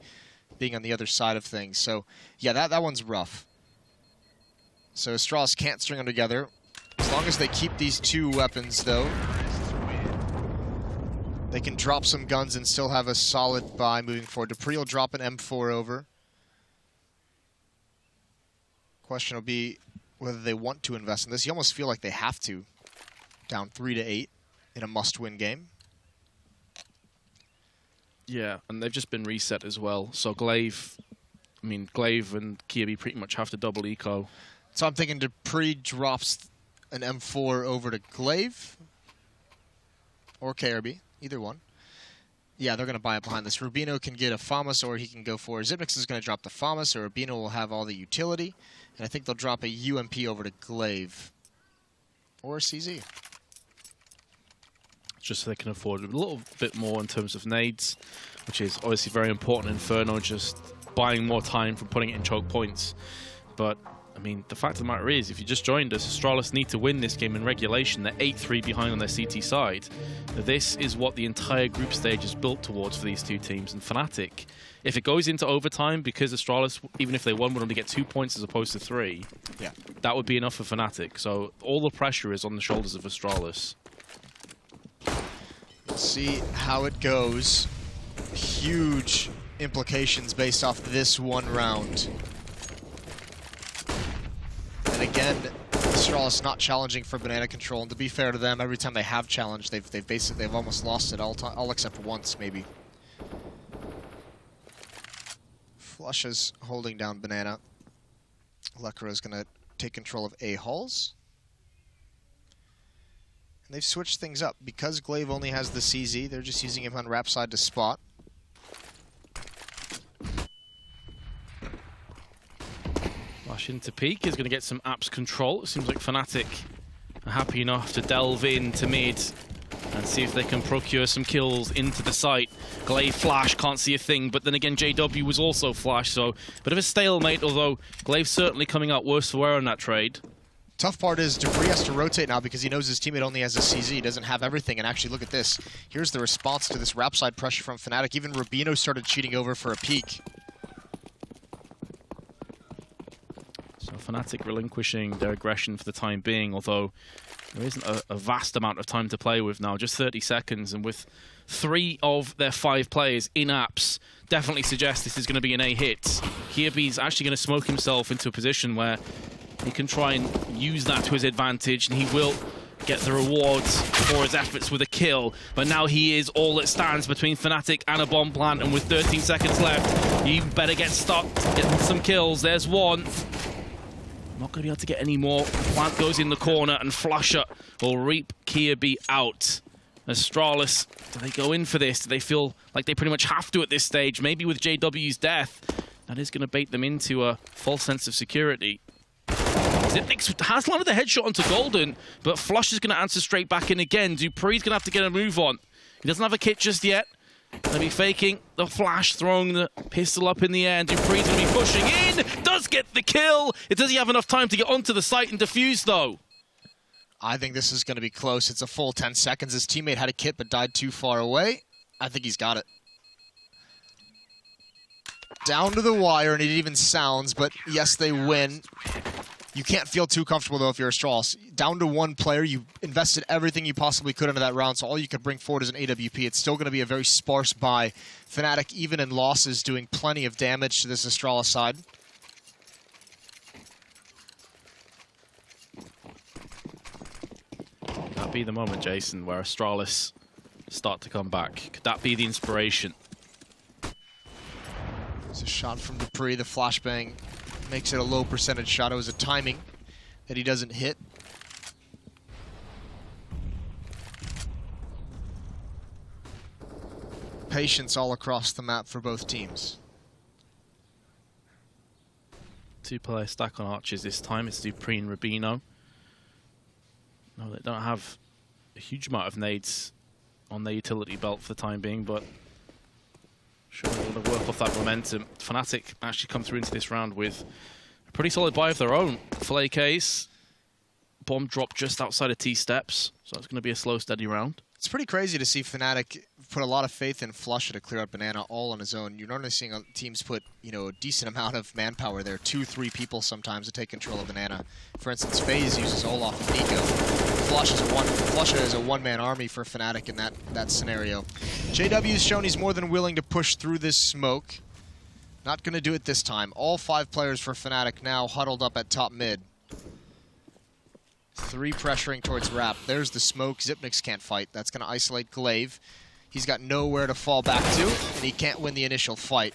being on the other side of things. So, yeah, that one's rough. So Astralis can't string them together. As long as they keep these two weapons, though, they can drop some guns and still have a solid buy moving forward. Dupree will drop an M4 over. Question will be whether they want to invest in this. You almost feel like they have to. Down 3-8 in a must-win game. Yeah, and they've just been reset as well. So Glaive and Kirby pretty much have to double eco. So I'm thinking Dupree drops an M4 over to Glaive or KRB, either one. Yeah, they're going to buy it behind this. Rubino can get a FAMAS, or he can go for Zipnix is going to drop the FAMAS, or Rubino will have all the utility. And I think they'll drop a UMP over to Glaive. or a CZ. Just so they can afford a little bit more in terms of nades, which is obviously very important in Inferno, just buying more time from putting it in choke points. But, I mean, the fact of the matter is, if you just joined us, Astralis need to win this game in regulation. They're 8-3 behind on their CT side. This is what the entire group stage is built towards for these two teams. And Fnatic, if it goes into overtime, because Astralis, even if they won, would only get 2 points as opposed to 3, yeah, that would be enough for Fnatic. So all the pressure is on the shoulders of Astralis. We'll see how it goes. Huge implications based off this one round. And again, Astralis not challenging for banana control. And to be fair to them, every time they have challenged, they've almost lost it all except once, maybe. Flush is holding down banana. Lekra is going to take control of A halls. And they've switched things up. Because Glaive only has the CZ, they're just using him on wrap side to spot. Flash into peak is going to get some apps control. It seems like Fnatic are happy enough to delve into mid and see if they can procure some kills into the site. Glaive flash, can't see a thing, but then again JW was also flash, so bit of a stalemate, although Glaive certainly coming out worse for wear on that trade. Tough part is dupreeh has to rotate now because he knows his teammate only has a CZ, he doesn't have everything, and actually look at this. Here's the response to this wrap side pressure from Fnatic. Even Rubino started cheating over for a peek. So Fnatic relinquishing their aggression for the time being, although there isn't a vast amount of time to play with now, just 30 seconds, and with 3 of their 5 players in apps, definitely suggests this is going to be an A hit. Kirby's actually going to smoke himself into a position where he can try and use that to his advantage, and he will get the rewards for his efforts with a kill. But now he is all that stands between Fnatic and a bomb plant, and with 13 seconds left, you better get stuck, get some kills. There's one. Not going to be able to get any more. Plant goes in the corner, and Flusher will reap Kirby out. Astralis, do they go in for this? Do they feel like they pretty much have to at this stage? Maybe with JW's death, that is going to bait them into a false sense of security. Zipnix has landed the headshot onto Golden, but Flush is going to answer straight back in again. dupreeh's going to have to get a move on. He doesn't have a kit just yet. Going to be faking the flash, throwing the pistol up in the air, and dupreeh's going to be pushing in. Does get the kill. Does he have enough time to get onto the site and defuse, though? I think this is going to be close. It's a full 10 seconds. His teammate had a kit but died too far away. I think he's got it. Down to the wire, and it even sounds, but yes, they win. You can't feel too comfortable, though, if you're Astralis. Down to 1 player, you invested everything you possibly could into that round, so all you could bring forward is an AWP. It's still going to be a very sparse buy. Fnatic, even in losses, doing plenty of damage to this Astralis side. Could that be the moment, Jason, where Astralis start to come back? Could that be the inspiration? There's a shot from dupreeh. The flashbang makes it a low percentage shot. It was a timing that he doesn't hit. Patience all across the map for both teams. 2-player stack on archers this time. It's dupreeh and Rubino. No, they don't have a huge amount of nades on their utility belt for the time being, but sure, they're going to work off that momentum. Fnatic actually come through into this round with a pretty solid buy of their own. Full AKs, bomb drop just outside of T-steps, so it's going to be a slow, steady round. It's pretty crazy to see Fnatic put a lot of faith in Flusher to clear out Banana all on his own. You're normally seeing teams put, a decent amount of manpower there, 2-3 people sometimes to take control of Banana. For instance, FaZe uses Olaf and Nico. Flusher is a one-man army for Fnatic in that scenario. JW's shown he's more than willing to push through this smoke. Not going to do it this time. All 5 players for Fnatic now huddled up at top mid. 3 pressuring towards Wrap. There's the smoke. Zipnix can't fight. That's going to isolate Glaive. He's got nowhere to fall back to, and he can't win the initial fight.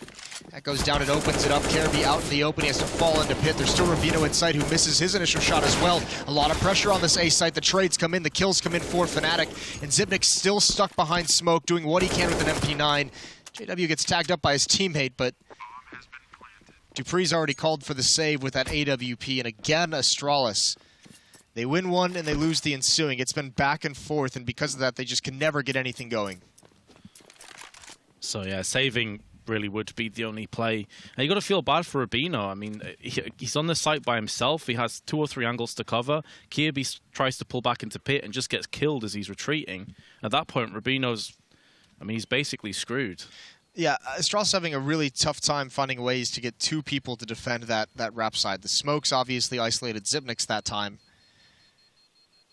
That goes down and opens it up. Kirby out in the open. He has to fall into pit. There's still Rubino inside who misses his initial shot as well. A lot of pressure on this A site. The trades come in. The kills come in for Fnatic. And Zipnix still stuck behind smoke, doing what he can with an MP9. JW gets tagged up by his teammate, but dupreeh's already called for the save with that AWP. And again, Astralis They win one and they lose the ensuing. It's been back and forth, and because of that, they just can never get anything going. So yeah, saving really would be the only play. And you got to feel bad for Rubino. I mean, he's on the site by himself. He has 2 or 3 angles to cover. Kirby tries to pull back into pit and just gets killed as he's retreating. At that point, Rubino's, I mean, he's basically screwed. Yeah, Astralis having a really tough time finding ways to get 2 people to defend that wrap side. The smokes obviously isolated Xyp9x that time.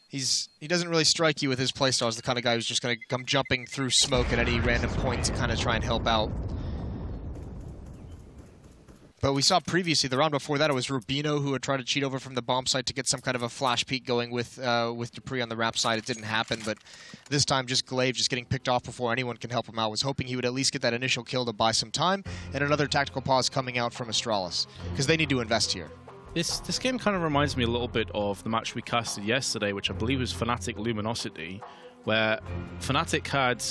He doesn't really strike you with his playstyle as the kind of guy who's just going to come jumping through smoke at any random point to kind of try and help out. But we saw previously, the round before that, it was Rubino who had tried to cheat over from the bomb site to get some kind of a flash peek going with dupreeh on the wrap side. It didn't happen, but this time just Glaive just getting picked off before anyone can help him out. Was hoping he would at least get that initial kill to buy some time, and another tactical pause coming out from Astralis, because they need to invest here. This game kind of reminds me a little bit of the match we casted yesterday, which I believe was Fnatic Luminosity, where Fnatic had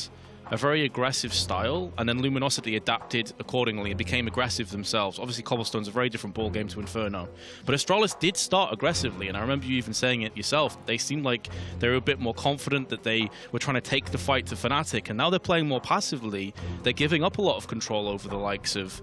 a very aggressive style, and then Luminosity adapted accordingly and became aggressive themselves. Obviously, Cobblestone's a very different ball game to Inferno. But Astralis did start aggressively, and I remember you even saying it yourself. They seemed like they were a bit more confident, that they were trying to take the fight to Fnatic, and now they're playing more passively. They're giving up a lot of control over the likes of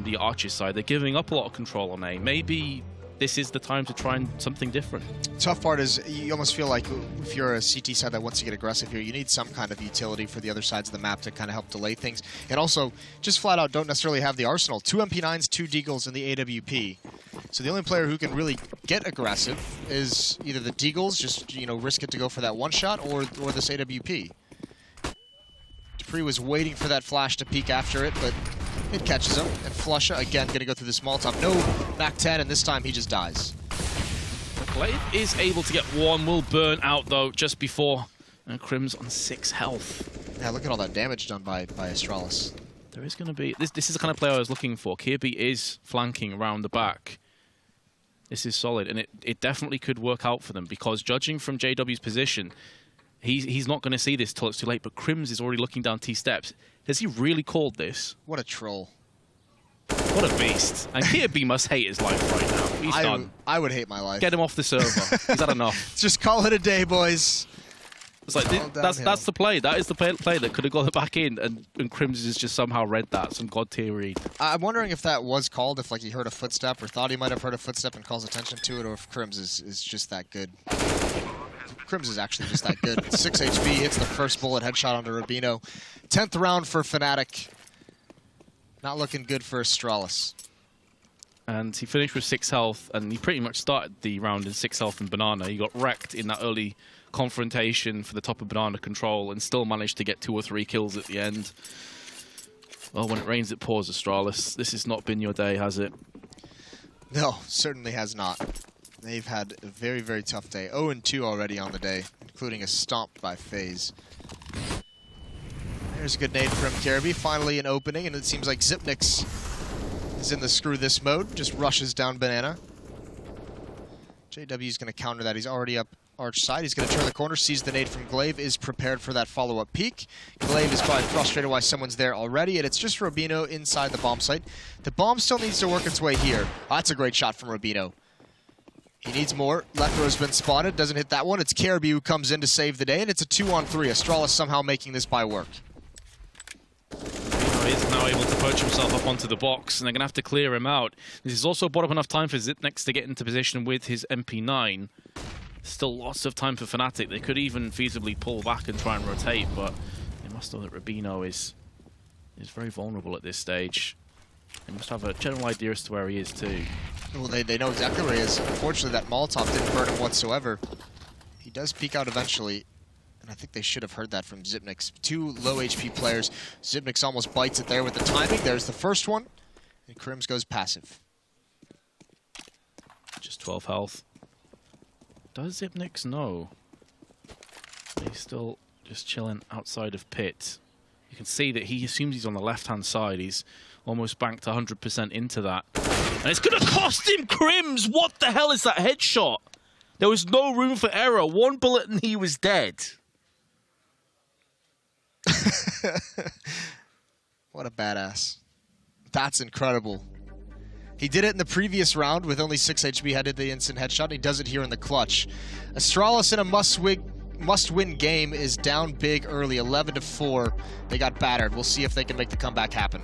the Archer side. They're giving up a lot of control on A. Maybe this is the time to try something different. Tough part is you almost feel like if you're a CT side that wants to get aggressive here, you need some kind of utility for the other sides of the map to kind of help delay things. And also, just flat out don't necessarily have the arsenal. 2 MP9s, 2 Deagles, and the AWP. So the only player who can really get aggressive is either the Deagles, just risk it to go for that one shot, or this AWP. dupreeh was waiting for that flash to peek after it, but it catches him, and Flusha, again, going to go through this Molotov. No MAC-10, and this time he just dies. Glaive is able to get one, will burn out, though, just before. And Crim's on 6 health. Yeah, look at all that damage done by Astralis. There is going to be... This is the kind of player I was looking for. Kirby is flanking around the back. This is solid, and it definitely could work out for them, because judging from JW's position, he's not going to see this till it's too late, but Crims is already looking down T-steps. Has he really called this? What a troll. What a beast. And Kirby must hate his life right now. He's done. I would hate my life. Get him off the server. Is that enough? Just call it a day, boys. It's like, that's the play. That is the play that could have got it back in, and Crims has just somehow read that. Some god tier read. I'm wondering if that was called, if he heard a footstep or thought he might have heard a footstep and calls attention to it, or if Crims is just that good. Crims is actually just that good. 6 HP, hits the first bullet, headshot onto Rubino. 10th round for Fnatic. Not looking good for Astralis. And he finished with 6 health, and he pretty much started the round in 6 health and Banana. He got wrecked in that early confrontation for the top of Banana control and still managed to get 2 or 3 kills at the end. Well, when it rains, it pours, Astralis. This has not been your day, has it? No, certainly has not. They've had a very, very tough day. 0-2 already on the day, including a stomp by FaZe. There's a good nade from Kirby. Finally an opening, and it seems like Xyp9x is in the screw this mode. Just rushes down Banana. JW's going to counter that. He's already up Arch side. He's going to turn the corner, sees the nade from Glaive, is prepared for that follow-up peek. Glaive is probably frustrated why someone's there already, and it's just Rubino inside the bomb site. The bomb still needs to work its way here. Oh, that's a great shot from Rubino. He needs more. Left row's been spotted. Doesn't hit that one. It's Kirby who comes in to save the day, and it's a 2-on-3. Astralis somehow making this by work. He is now able to poach himself up onto the box, and they're going to have to clear him out. This has also bought up enough time for Xyp9x to get into position with his MP9. Still lots of time for Fnatic. They could even feasibly pull back and try and rotate, but they must know that Rubino is very vulnerable at this stage. They must have a general idea as to where he is too. Well, they know exactly where he is. Unfortunately, that Molotov didn't burn him whatsoever. He does peek out eventually, and I think they should have heard that from Xyp9x. 2 low HP players. Xyp9x almost bites it there with the timing. There's the first one, and Crims goes passive. Just 12 health. Does Xyp9x know? He's still just chilling outside of pit. You can see that he assumes he's on the left-hand side. He's almost banked 100% into that. And it's going to cost him Crims! What the hell is that headshot? There was no room for error. 1 bullet and he was dead. What a badass. That's incredible. He did it in the previous round with only 6 HP, had the instant headshot, and he does it here in the clutch. Astralis in a must-win game is down big early, 11-4. They got battered. We'll see if they can make the comeback happen.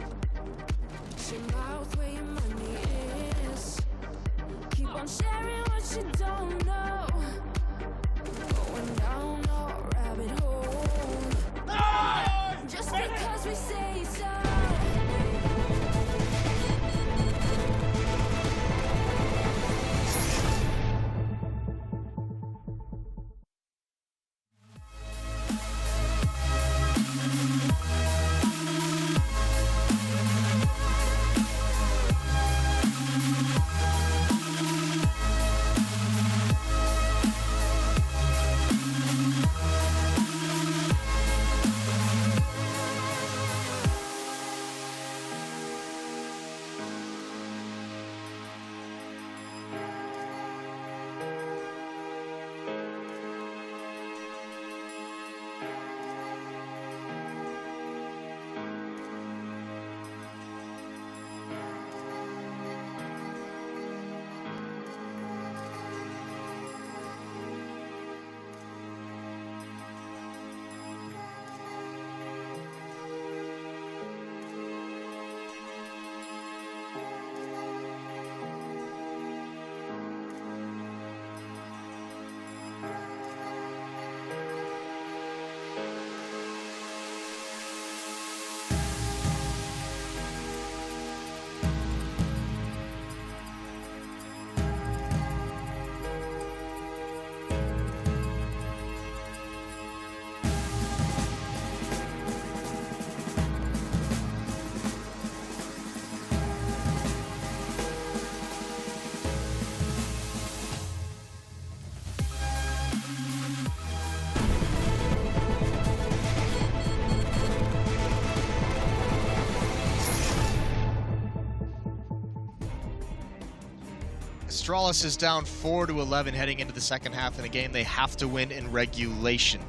Astralis is down 4-11 heading into the second half in a game they have to win in regulation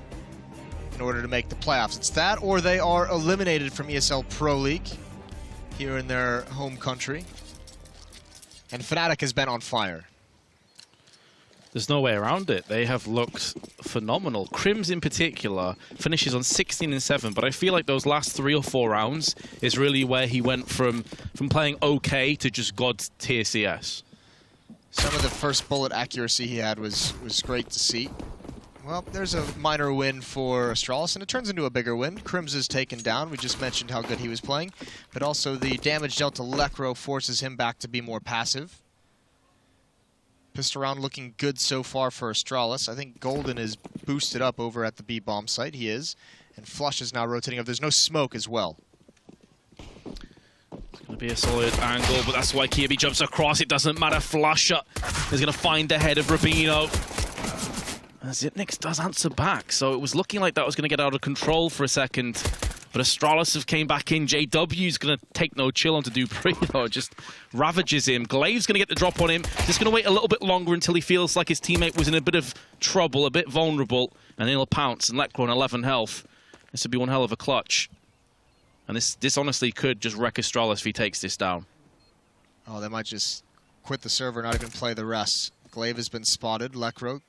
in order to make the playoffs. It's that or they are eliminated from ESL Pro League here in their home country. And Fnatic has been on fire. There's no way around it. They have looked phenomenal. Crims in particular finishes on 16-7, but I feel like those last 3 or 4 rounds is really where he went from playing okay to just god tier CS. Some of the first bullet accuracy he had was great to see. Well, there's a minor win for Astralis, and it turns into a bigger win. Crims is taken down. We just mentioned how good he was playing, but also the damage dealt to Lekro forces him back to be more passive. Pistol round looking good so far for Astralis. I think Golden is boosted up over at the B-bomb site. He is. And Flush is now rotating up. There's no smoke as well. It's going to be a solid angle, but that's why Kirby jumps across. It doesn't matter. Flush is going to find the head of Rubino. Zipnix does answer back, so it was looking like that was going to get out of control for a second. But Astralis have came back in. JW's going to take no chill onto Dupree, though. Just ravages him. Glaive's going to get the drop on him. Just going to wait a little bit longer until he feels like his teammate was in a bit of trouble, a bit vulnerable, and he'll pounce. And Lekro on 11 health. This would be one hell of a clutch. And this honestly could just wreck Astralis if he takes this down. Oh, they might just quit the server, not even play the rest. Glaive has been spotted. Lekro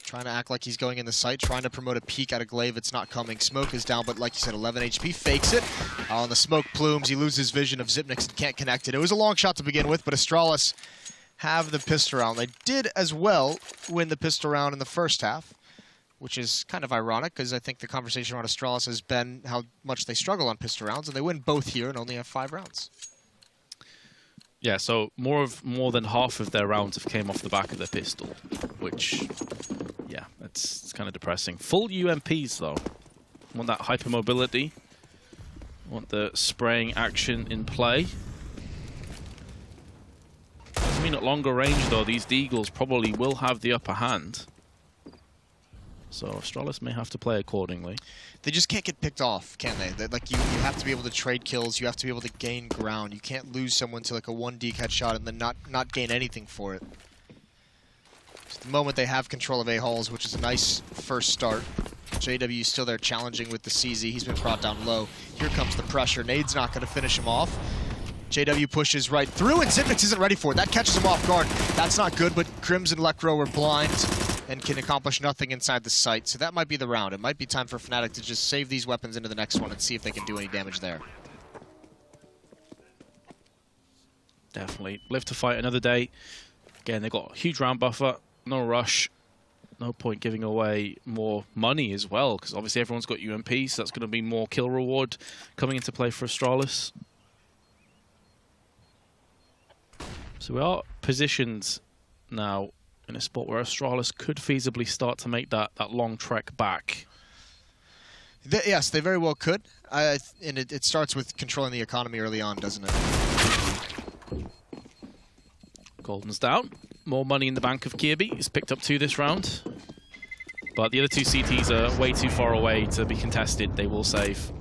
trying to act like he's going in the site, trying to promote a peek out of Glaive. It's not coming. Smoke is down, but like you said, 11 HP. Fakes it. On the smoke plumes, he loses vision of Zipnix and can't connect it. It was a long shot to begin with, but Astralis have the pistol round. They did as well win the pistol round in the first half, which is kind of ironic because I think the conversation around Astralis has been how much they struggle on pistol rounds, and they win both here and only have 5 rounds. Yeah, so more than half of their rounds have came off the back of their pistol, which, yeah, it's kind of depressing. Full UMPs though. Want that hypermobility. Want the spraying action in play. I mean, at longer range though, these Deagles probably will have the upper hand. So Astralis may have to play accordingly. They just can't get picked off, can they? Like you have to be able to trade kills. You have to be able to gain ground. You can't lose someone to like a 1D headshot and then not gain anything for it. So the moment they have control of A-Halls, which is a nice first start. JW still there challenging with the CZ. He's been brought down low. Here comes the pressure. Nade's not going to finish him off. JW pushes right through, and Zipnix isn't ready for it. That catches him off guard. That's not good, but Crims and Lekro were blind and can accomplish nothing inside the site. So that might be the round. It might be time for Fnatic to just save these weapons into the next one and see if they can do any damage there. Definitely. Live to fight another day. Again, they've got a huge round buffer, no rush. No point giving away more money as well, because obviously everyone's got UMP, so that's going to be more kill reward coming into play for Astralis. So we are positioned now in a spot where Astralis could feasibly start to make that long trek back. Yes, they very well could. And it starts with controlling the economy early on, doesn't it? Golden's down. More money in the bank of Kirby. He's picked up 2 this round. But the other 2 CTs are way too far away to be contested. They will save.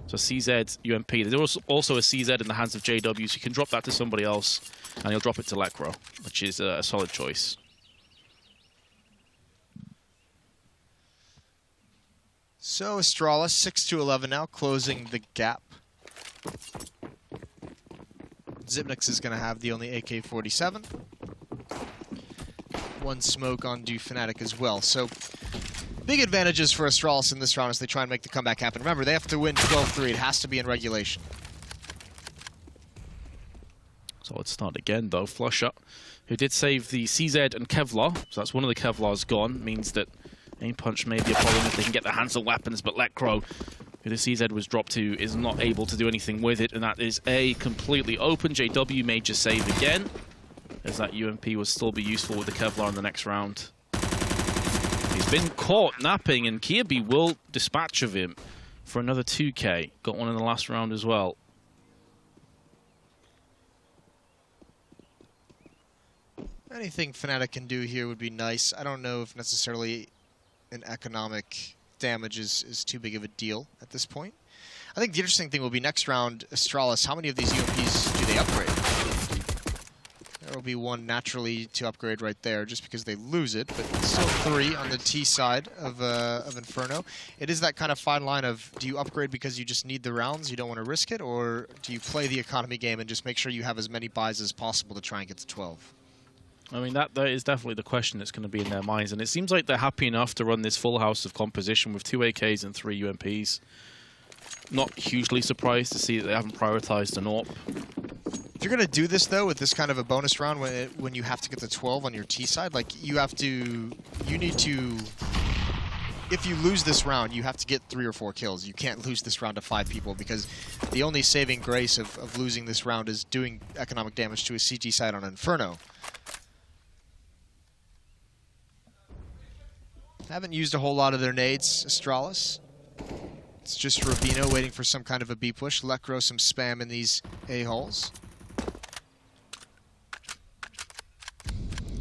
So CZ, UMP. There's also a CZ in the hands of JW, so you can drop that to somebody else, and he'll drop it to Lekro, which is a solid choice. So Astralis, 6-11 now, closing the gap. Zipnix is going to have the only AK-47. 1 smoke on Fnatic as well. So big advantages for Astralis in this round as they try and make the comeback happen. Remember, they have to win 12-3. It has to be in regulation. Solid start again, though. Flusher, who did save the CZ and Kevlar. So that's one of the Kevlars gone. Means that aim punch may be a problem if they can get their hands on weapons. But Lekro, who the CZ was dropped to, is not able to do anything with it. And that is A, completely open. JW may just save again, as that UMP will still be useful with the Kevlar in the next round. He's been caught napping, and Kirby will dispatch of him for another 2k. Got one in the last round as well. Anything Fnatic can do here would be nice. I don't know if necessarily an economic damage is too big of a deal at this point. I think the interesting thing will be next round, Astralis, how many of these UMPs do they upgrade? There will be 1 naturally to upgrade right there just because they lose it, but still 3 on the T side of Inferno. It is that kind of fine line of, do you upgrade because you just need the rounds, you don't want to risk it, or do you play the economy game and just make sure you have as many buys as possible to try and get to 12? I mean, that is definitely the question that's going to be in their minds, and it seems like they're happy enough to run this full house of composition with 2 AKs and 3 UMPs. Not hugely surprised to see that they haven't prioritized an AWP. If you're going to do this, though, with this kind of a bonus round, when you have to get to 12 on your T side, like, you need to, if you lose this round, you have to get 3 or 4 kills. You can't lose this round to 5 people, because the only saving grace of losing this round is doing economic damage to a CT side on Inferno. Haven't used a whole lot of their nades, Astralis. It's just Rubino waiting for some kind of a B push. Lekro some spam in these A-holes.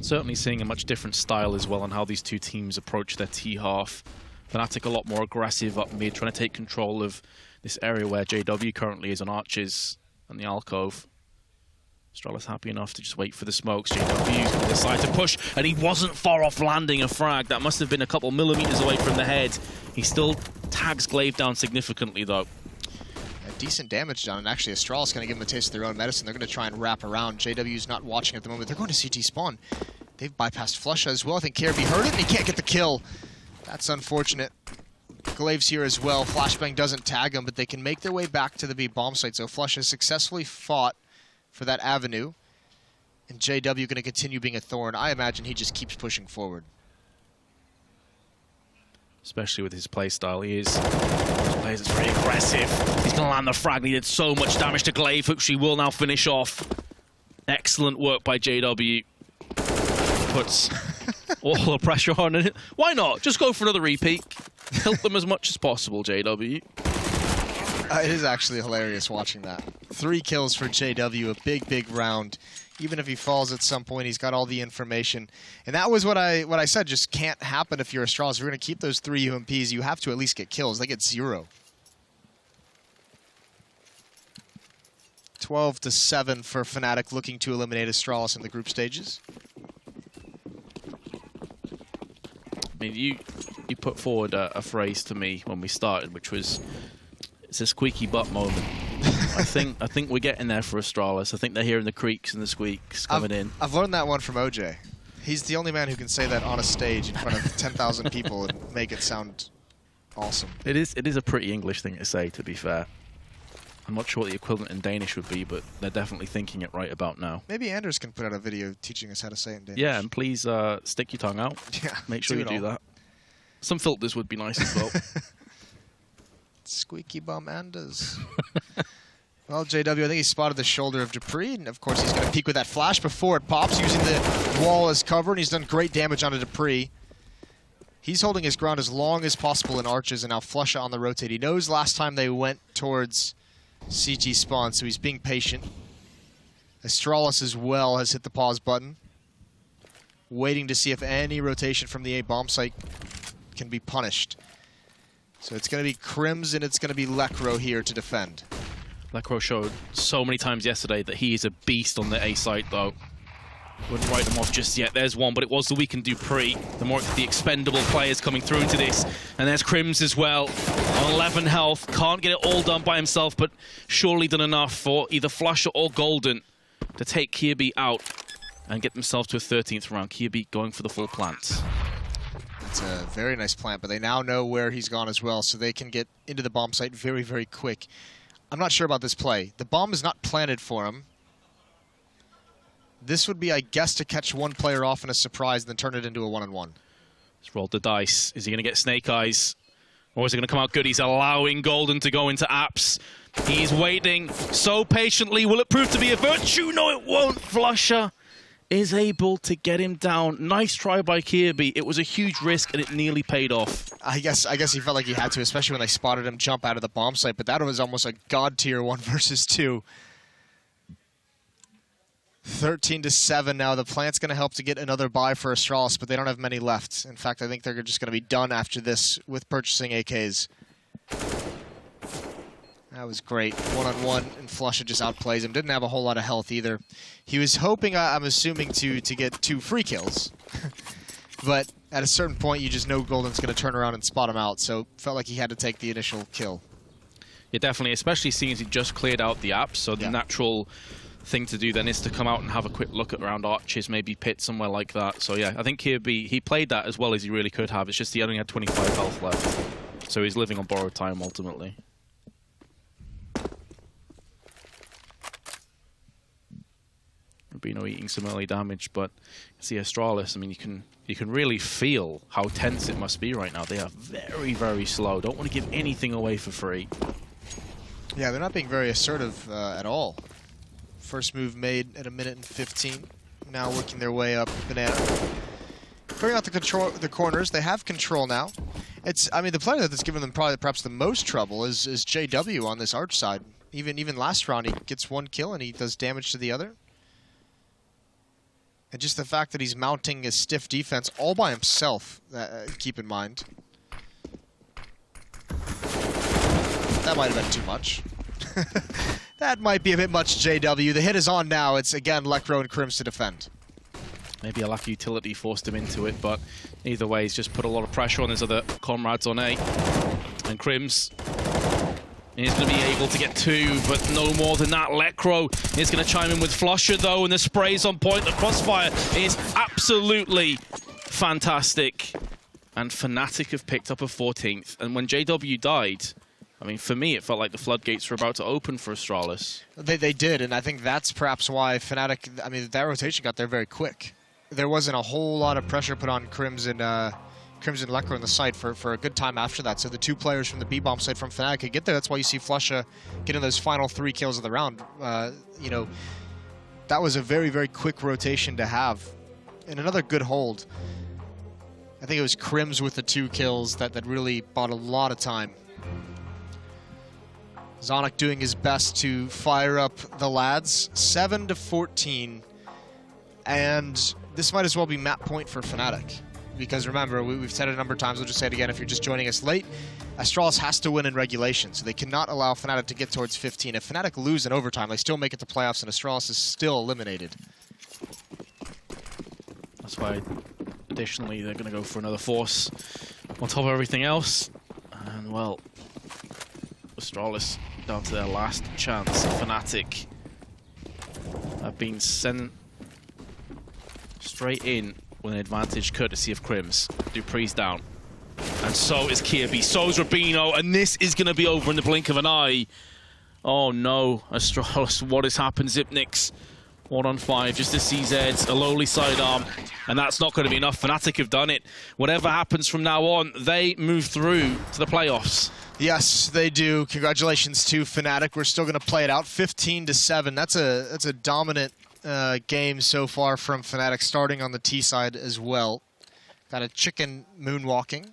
Certainly seeing a much different style as well on how these 2 teams approach their T-half. Fnatic a lot more aggressive up mid, trying to take control of this area where JW currently is on Arches and the Alcove. Astralis happy enough to just wait for the smokes. JW decides to push, and he wasn't far off landing a frag. That must have been a couple millimeters away from the head. He still tags Glaive down significantly, though. Decent damage done, and actually Astralis going to give them a taste of their own medicine. They're going to try and wrap around. JW's not watching at the moment. They're going to CT spawn. They've bypassed Flusha as well. I think KRB heard it, and he can't get the kill. That's unfortunate. Glaive's here as well. Flashbang doesn't tag him, but they can make their way back to the B bomb site. So Flusha successfully fought for that avenue, and JW going to continue being a thorn. I imagine he just keeps pushing forward. Especially with his playstyle, he plays very aggressive. He's going to land the frag. He did so much damage to Glaive, which he will now finish off. Excellent work by JW. Puts all the pressure on it. Why not? Just go for another repeat. Help them as much as possible, JW. It is actually hilarious watching that. 3 kills for JW, a big round. Even if he falls at some point, he's got all the information. And that was what I said, just can't happen if you're Astralis. If you're going to keep those 3 UMPs, you have to at least get kills. They get 0. 12-7 for Fnatic, looking to eliminate Astralis in the group stages. I mean, you put forward a phrase to me when we started, which was, it's a squeaky butt moment. I think we're getting there for Astralis. I think they're hearing the creaks and the squeaks coming in. I've learned that one from OJ. He's the only man who can say that on a stage in front of 10,000 people and make it sound awesome. It is a pretty English thing to say, to be fair. I'm not sure what the equivalent in Danish would be, but they're definitely thinking it right about now. Maybe Anders can put out a video teaching us how to say it in Danish. Yeah, and please stick your tongue out. Yeah, make sure you do that. Some filters would be nice as well. Squeaky bum Anders. Well, JW, I think he spotted the shoulder of Dupree, and of course he's going to peek with that flash before it pops, using the wall as cover, and he's done great damage onto Dupree. He's holding his ground as long as possible in arches, and now Flusha on the rotate. He knows last time they went towards CT spawn, so he's being patient. Astralis as well has hit the pause button, waiting to see if any rotation from the A bomb site can be punished. So it's going to be Crims and it's going to be Lekro here to defend. Lekro showed so many times yesterday that he is a beast on the A site, though. Wouldn't write them off just yet. There's one, but it was the weakened Dupree. The expendable players coming through into this. And there's Crims as well, on 11 health. Can't get it all done by himself, but surely done enough for either Flusha or Golden to take Kirby out and get themselves to a 13th round. Kirby going for the full plant. It's a very nice plant, but they now know where he's gone as well, so they can get into the bomb site very, very quick. I'm not sure about this play. The bomb is not planted for him. This would be, I guess, to catch one player off in a surprise and then turn it into a one-on-one. Let's roll the dice. Is he going to get Snake Eyes? Or is it going to come out good? He's allowing Golden to go into apps. He's waiting so patiently. Will it prove to be a virtue? No, it won't. Flusha is able to get him down. Nice try by Kirby. It was a huge risk, and it nearly paid off. I guess he felt like he had to, especially when they spotted him jump out of the bomb site, but that was almost a god tier 1 versus 2. 13-7 now. The plant's going to help to get another buy for Astralis, but they don't have many left. In fact, I think they're just going to be done after this with purchasing AKs. That was great. One-on-one, and Flusha just outplays him. Didn't have a whole lot of health either. He was hoping, I'm assuming, to get 2 free kills. But at a certain point, you just know Golden's going to turn around and spot him out, so felt like he had to take the initial kill. Yeah, definitely, especially seeing as he just cleared out the apps, so the natural thing to do then is to come out and have a quick look at around arches, maybe pit somewhere like that. So yeah, I think Kirby, he played that as well as he really could have. It's just he only had 25 health left. So he's living on borrowed time ultimately. Rubino eating some early damage, but see Astralis, I mean, you can really feel how tense it must be right now. They are very, very slow. Don't want to give anything away for free. Yeah, they're not being very assertive at all. First move made at 1:15. Now working their way up Banana. Clearing out the corners. They have control now. I mean, the player that's given them perhaps the most trouble is JW on this arch side. Even last round, he gets 1 kill and he does damage to the other. And just the fact that he's mounting a stiff defense all by himself, keep in mind. That might have been too much. That might be a bit much, JW. The hit is on now. It's, again, Lekro and Crims to defend. Maybe a lack of utility forced him into it, but either way, he's just put a lot of pressure on his other comrades on A. And Crims is going to be able to get 2, but no more than that. Lekro is going to chime in with Flusha, though, and the spray's on point. The crossfire is absolutely fantastic. And Fnatic have picked up a 14th. And when JW died, I mean, for me, it felt like the floodgates were about to open for Astralis. They did, and I think that's perhaps why Fnatic, I mean, that rotation got there very quick. There wasn't a whole lot of pressure put on Crims and Lekro on the site for a good time after that. So the 2 players from the B-bomb site from Fnatic could get there. That's why you see Flusha getting those final 3 kills of the round. You know, that was a very, very quick rotation to have. And another good hold. I think it was Crims with the 2 kills that really bought a lot of time. Zonic doing his best to fire up the lads. 7-14. And this might as well be map point for Fnatic. Because remember, we've said it a number of times, we'll just say it again if you're just joining us late. Astralis has to win in regulation, so they cannot allow Fnatic to get towards 15. If Fnatic lose in overtime, they still make it to playoffs and Astralis is still eliminated. That's why, additionally, they're going to go for another force on top of everything else. And, well, Astralis down to their last chance. Fnatic have been sent straight in with an advantage courtesy of Crims. Dupree's down. And so is Kirby, so's Rubino, and this is going to be over in the blink of an eye. Oh no, Astralis, what has happened? Zipnix, 1 on 5, just a CZ, a lowly sidearm, and that's not going to be enough. Fnatic have done it. Whatever happens from now on, they move through to the playoffs. Yes, they do. Congratulations to Fnatic. We're still going to play it out, 15-7. That's a dominant game so far from Fnatic, starting on the T side as well. Got a chicken moonwalking.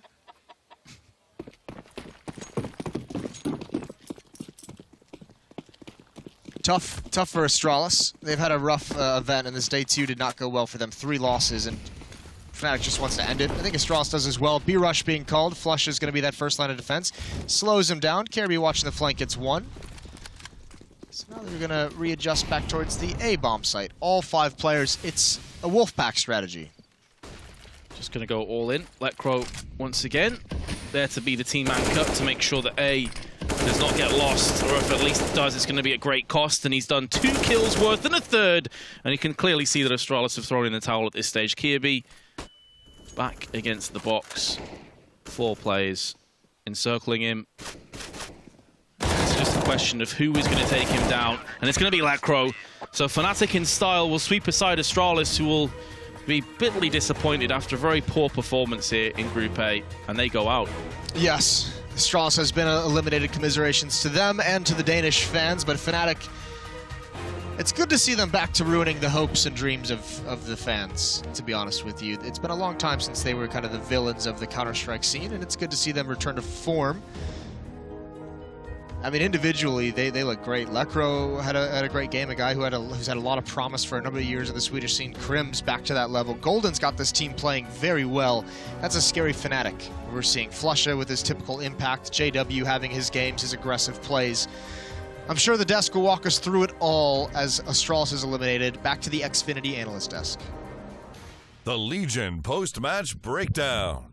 Tough for Astralis. They've had a rough event, and this day 2 did not go well for them. 3 losses, and Fnatic just wants to end it. I think Astralis does as well. B-Rush being called. Flush is going to be that first line of defense. Slows him down. Kirby watching the flank gets 1. So now they're going to readjust back towards the A-bomb site. All 5 players. It's a Wolfpack strategy. Just going to go all in. Lecro once again there to be the team anchor to make sure that A does not get lost, or if at least it does, it's going to be at great cost. And he's done 2 kills worth and a third, and you can clearly see that Astralis have thrown in the towel at this stage. Kirby back against the box. 4 players encircling him. It's just a question of who is going to take him down, and it's going to be Lecro. So Fnatic in style will sweep aside Astralis, who will be bitterly disappointed after a very poor performance here in Group A, and they go out. Yes, Astralis has been eliminated. Commiserations to them and to the Danish fans, but Fnatic, it's good to see them back to ruining the hopes and dreams of the fans, to be honest with you. It's been a long time since they were kind of the villains of the Counter-Strike scene, and it's good to see them return to form. I mean, individually, they look great. Lecro had a great game, a guy who's had a lot of promise for a number of years in the Swedish scene. Crims back to that level. Golden's got this team playing very well. That's a scary Fnatic. We're seeing Flusha with his typical impact, JW having his games, his aggressive plays. I'm sure the desk will walk us through it all as Astralis is eliminated. Back to the Xfinity analyst desk. The Legion post-match breakdown.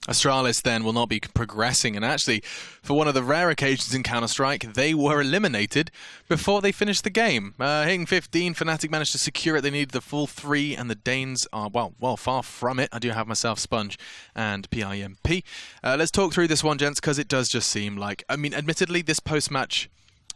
Astralis then will not be progressing, and actually, for one of the rare occasions in Counter-Strike, they were eliminated before they finished the game. Hitting 15, Fnatic managed to secure it. They needed the full 3, and the Danes are, well, far from it. I do have myself Sponge and PIMP. Let's talk through this one, gents, because it does just seem like, I mean, admittedly, this post-match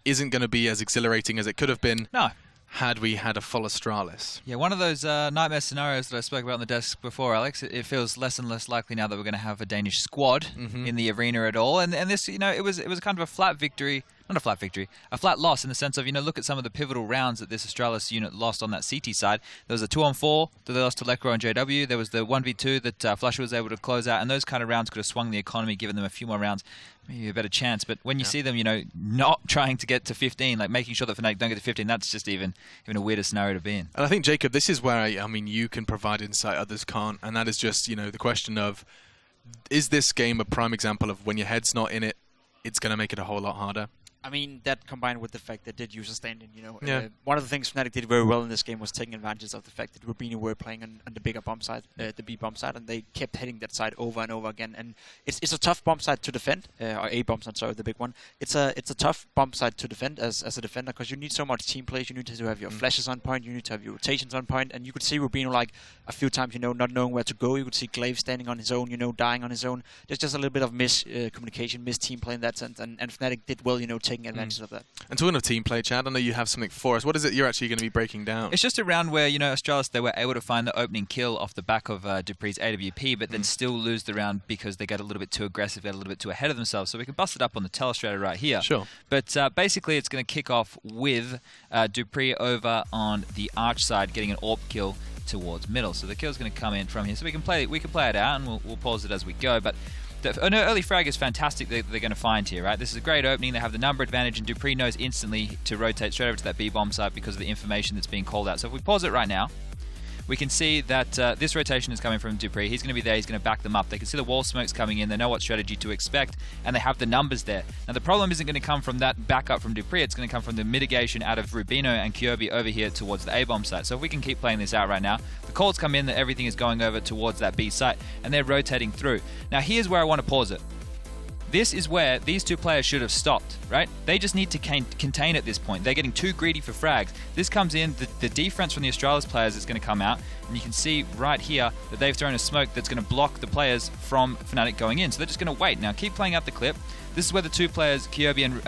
isn't going to be as exhilarating as it could have been. No. Had we had a full Astralis. Yeah, one of those nightmare scenarios that I spoke about on the desk before, Alex. It feels less and less likely now that we're going to have a Danish squad in the arena at all. And this, you know, it was kind of a flat victory. Not a flat victory, a flat loss in the sense of, you know, look at some of the pivotal rounds that this Astralis unit lost on that CT side. There was a 2-on-4 that they lost to Lecro and JW. There was the 1v2 that Flusha was able to close out, and those kind of rounds could have swung the economy, given them a few more rounds, maybe a better chance. But when you see them, you know, not trying to get to 15, like making sure that Fnatic don't get to 15, that's just even a weirder scenario to be in. And I think, Jacob, this is where, I mean, you can provide insight others can't, and that is just, you know, the question of, is this game a prime example of when your head's not in it, it's going to make it a whole lot harder? I mean, that combined with the fact that did use a stand-in, you know. Yeah. One of the things Fnatic did very well in this game was taking advantage of the fact that Rubino were playing on the bigger bomb side, the B bomb side, and they kept hitting that side over and over again. And it's a tough bomb side to defend, or A bomb side, sorry, the big one. It's a tough bomb side to defend as a defender, because you need so much team plays. You need to have your flashes on point, you need to have your rotations on point, and you could see Rubino like a few times, you know, not knowing where to go. You could see Glaive standing on his own, you know, dying on his own. There's just a little bit of miscommunication, team play in that sense, and Fnatic did well, you know, taking advantage of that. And talking of team play, Chad, I know you have something for us. What is it you're actually going to be breaking down? It's just a round where, you know, Astralis, they were able to find the opening kill off the back of Dupree's AWP, but then still lose the round because they got a little bit too aggressive, got a little bit too ahead of themselves. So we can bust it up on the telestrator right here. Sure. But basically, it's going to kick off with Dupree over on the Arch side, getting an AWP kill towards middle. So the kill's going to come in from here. So we can play it out, and we'll pause it as we go. But an early frag is fantastic that they're going to find here, right? This is a great opening. They have the number advantage, and Dupree knows instantly to rotate straight over to that B-bomb site because of the information that's being called out. So if we pause it right now, we can see that this rotation is coming from Dupree. He's going to be there. He's going to back them up. They can see the wall smokes coming in. They know what strategy to expect, and they have the numbers there. Now, the problem isn't going to come from that backup from Dupree. It's going to come from the mitigation out of Rubino and Kirby over here towards the A-bomb site. So if we can keep playing this out right now, the calls come in that everything is going over towards that B site, and they're rotating through. Now, here's where I want to pause it. This is where these two players should have stopped, right? They just need to contain at this point. They're getting too greedy for frags. This comes in, the defense from the Astralis players is going to come out, and you can see right here that they've thrown a smoke that's going to block the players from Fnatic going in. So they're just going to wait. Now keep playing out the clip. This is where the two players, Kyobi and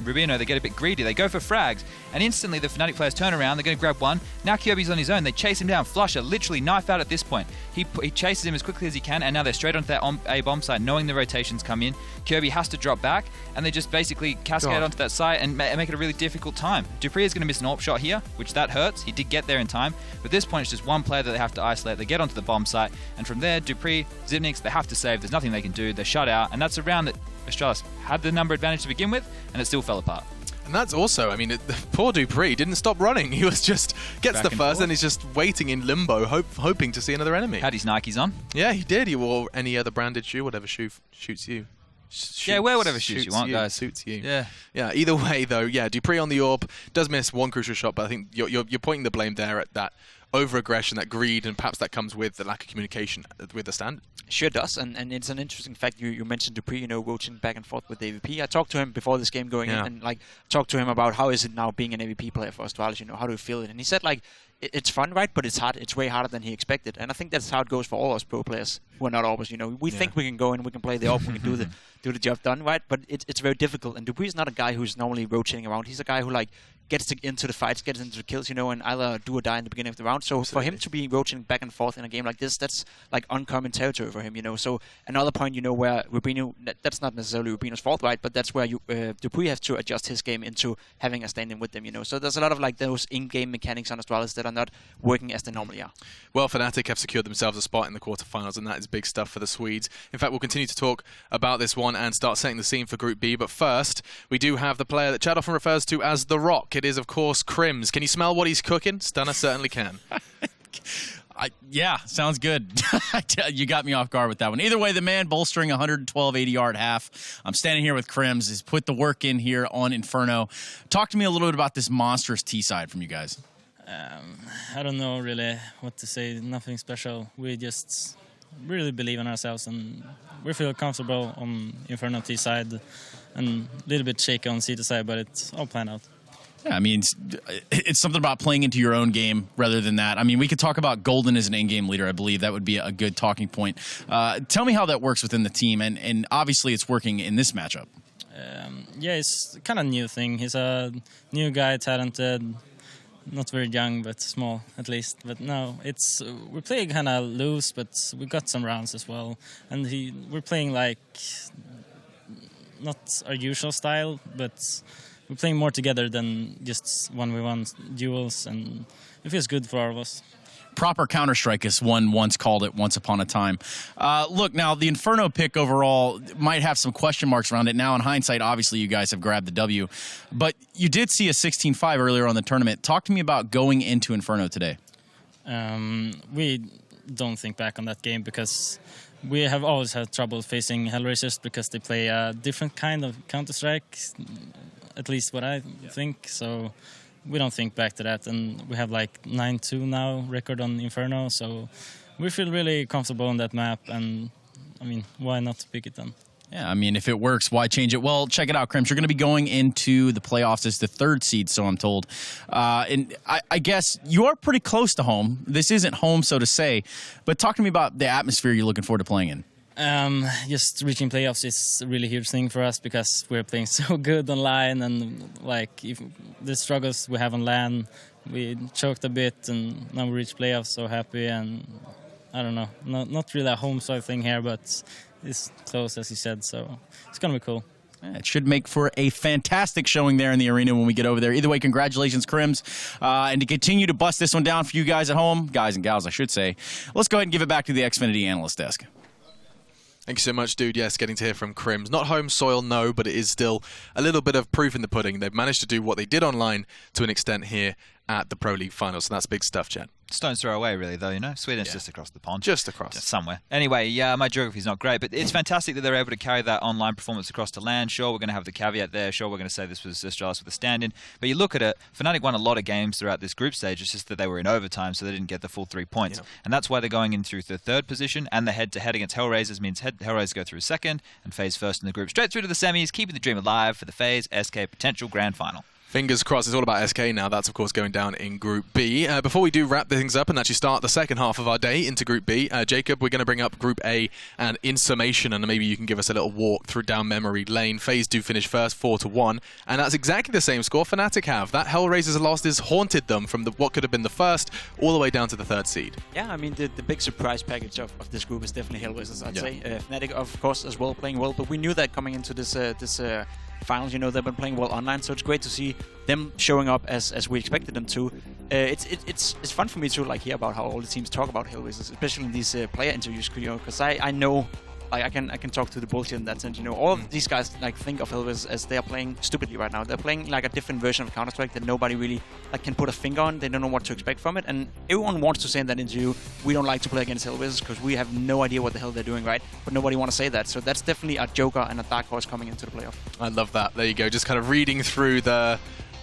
Rubino, they get a bit greedy. They go for frags, and instantly the Fnatic players turn around. They're going to grab one. Now Kyobi's on his own. They chase him down. Flusher, literally knife out at this point. He chases him as quickly as he can, and now they're straight onto that A bomb side, knowing the rotations come in. Kyobi has to drop back, and they just basically cascade onto that side and make it a really difficult time. dupreeh is going to miss an AWP shot here, which that hurts. He did get there in time, but at this point it's just one player that they have to isolate. They get onto the bomb site, and from there, dupreeh, Zipnix, they have to save. There's nothing they can do. They're shut out, and that's a round that Astralis had the number advantage to begin with, and it still fell apart. And that's also, I mean, poor dupreeh didn't stop running. He was just, gets the first, and he's just waiting in limbo, hoping to see another enemy. Had his Nikes on? Yeah, he did. He wore any other branded shoe, whatever shoe shoots you. Yeah, wear whatever shoes you want, guys. Suits you. Yeah. Yeah, either way, though, yeah, dupreeh on the AWP does miss one crucial shot, but I think you're pointing the blame there at that over-aggression, that greed, and perhaps that comes with the lack of communication with the standard. Sure does, and it's an interesting fact. You mentioned dupreeh, you know, roaching back and forth with the AVP. I talked to him before this game going in, and like talked to him about how is it now being an AVP player for Astralis. You know, how do you feel it? And he said like it's fun, right? But it's hard. It's way harder than he expected. And I think that's how it goes for all us pro players who are not always. You know, we think we can go in, we can play the AWP, we can do the job done, right? But it's very difficult. And dupreeh is not a guy who's normally rotating around. He's a guy who like gets into the fights, gets into the kills, you know, and either do or die in the beginning of the round. So for him to be rotating back and forth in a game like this, that's like uncommon territory for him, you know. So another point, you know, where Rubino, that's not necessarily Rubino's fault, right? But that's where dupreeh has to adjust his game into having a stand-in with them, you know. So there's a lot of like those in-game mechanics on Astralis that are not working as they normally are. Well, Fnatic have secured themselves a spot in the quarterfinals, and that is big stuff for the Swedes. In fact, we'll continue to talk about this one and start setting the scene for Group B. But first, we do have the player that Chad often refers to as The Rock. It is, of course, Crims. Can you smell what he's cooking? Stunner certainly can. Yeah, sounds good. You got me off guard with that one. Either way, the man bolstering 112 80-yard half. I'm standing here with Crims. He's put the work in here on Inferno. Talk to me a little bit about this monstrous T-side from you guys. I don't know really what to say. Nothing special. We just really believe in ourselves, and we feel comfortable on Inferno T-side and a little bit shaky on C side, but it's all planned out. Yeah, I mean, it's something about playing into your own game rather than that. I mean, we could talk about Golden as an in-game leader. I believe that would be a good talking point. Tell me how that works within the team, and obviously it's working in this matchup. Yeah, it's kind of a new thing. He's a new guy, talented, not very young, but small at least. But no, it's we're playing kind of loose, but we got some rounds as well. And we're playing like not our usual style, but we're playing more together than just 1v1 duels, and it feels good for all of us. Proper Counter-Strike, as one once called it once upon a time. Look, now, the Inferno pick overall might have some question marks around it. Now, in hindsight, obviously, you guys have grabbed the W. But you did see a 16-5 earlier on the tournament. Talk to me about going into Inferno today. We don't think back on that game because we have always had trouble facing Hellraisers because they play a different kind of Counter-Strike, at least what I think. So we don't think back to that, and we have like 9-2 now record on Inferno, so we feel really comfortable on that map, and I mean, why not pick it then? Yeah, I mean, if it works, why change it? Well, check it out, Crims. You're going to be going into the playoffs as the 3rd seed, so I'm told. And I guess you are pretty close to home. This isn't home, so to say, but talk to me about the atmosphere you're looking forward to playing in. Just reaching playoffs is a really huge thing for us because we're playing so good online, and like if the struggles we have on LAN, we choked a bit, and now we reach playoffs, so happy. And I don't know, not really a home side thing here, but it's close, as you said, so it's gonna be cool. It should make for a fantastic showing there in the arena when we get over there. Either way, congratulations, Crims. And to continue to bust this one down for you guys at home, guys and gals, I should say, let's go ahead and give it back to the Xfinity analyst desk. Thank you so much, dude. Yes, getting to hear from Crims. Not home soil, no, but it is still a little bit of proof in the pudding. They've managed to do what they did online to an extent here at the Pro League finals, so that's big stuff, Chad. Stone's throw away, really, though, you know? Sweden's just across the pond. Just across. Just somewhere. Anyway, yeah, my geography's not great, but it's fantastic that they're able to carry that online performance across to LAN. Sure, we're going to have the caveat there. Sure, we're going to say this was Astralis with a stand-in. But you look at it, Fnatic won a lot of games throughout this group stage. It's just that they were in overtime, so they didn't get the full 3 points. Yep. And that's why they're going in through the third position, and the head-to-head against Hellraisers means Hellraisers go through second, and FaZe first in the group. Straight through to the semis, keeping the dream alive for the FaZe SK potential grand final. Fingers crossed. It's all about SK now. That's, of course, going down in Group B. Before we do wrap things up and actually start the second half of our day into Group B, Jacob, we're going to bring up Group A and in summation, and maybe you can give us a little walk through down memory lane. FaZe do finish first, 4-1, and that's exactly the same score Fnatic have. That Hellraisers loss has haunted them from what could have been the first all the way down to the third seed. Yeah, I mean, the big surprise package of this group is definitely Hellraisers, I'd say. Fnatic, of course, as well, playing well, but we knew that coming into this finals. You know, they've been playing well online, so it's great to see them showing up as we expected them to. It's fun for me to like hear about how all the teams talk about Hellraisers, especially in these player interviews, you know, because I know. Like I can talk to the bullshit in that sense, you know. All of these guys like think of Hellraisers as they are playing stupidly right now. They're playing like a different version of Counter-Strike that nobody really like can put a finger on. They don't know what to expect from it, and everyone wants to say in that interview, we don't like to play against Hellraisers because we have no idea what the hell they're doing, right? But nobody want to say that, so that's definitely a joker and a dark horse coming into the playoff. I love that. There you go. Just kind of reading through the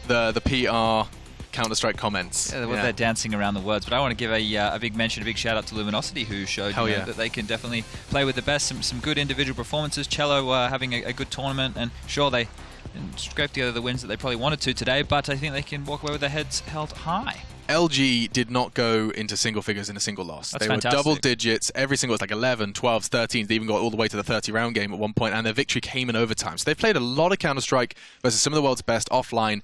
PR Counter-Strike comments. Yeah, they're dancing around the words, but I want to give a big mention, a big shout out to Luminosity, who showed that they can definitely play with the best. Some good individual performances. Cello having a good tournament, and sure they scraped together the wins that they probably wanted to today, but I think they can walk away with their heads held high. LG did not go into single figures in a single loss. That's they fantastic. were double digits. Every single, it was like 11, 12, 13. They even got all the way to the 30-round game at one point, and their victory came in overtime. So they've played a lot of Counter-Strike versus some of the world's best offline.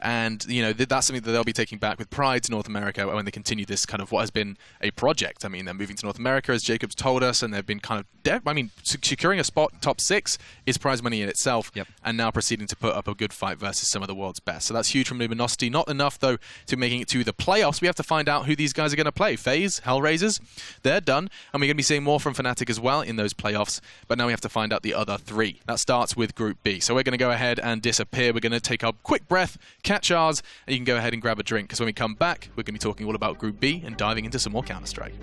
And, you know, that's something that they'll be taking back with pride to North America when they continue this kind of what has been a project. I mean, they're moving to North America, as Jacob's told us, and they've been kind of, securing a spot top 6 is prize money in itself, and now proceeding to put up a good fight versus some of the world's best. So that's huge from Luminosity. Not enough, though, to making it to the playoffs. We have to find out who these guys are going to play. FaZe, Hellraisers, they're done. And we're going to be seeing more from Fnatic as well in those playoffs. But now we have to find out the other 3. That starts with Group B. So we're going to go ahead and disappear. We're going to take a quick breath, catch ours, and you can go ahead and grab a drink, because when we come back, we're going to be talking all about Group B and diving into some more Counter-Strike.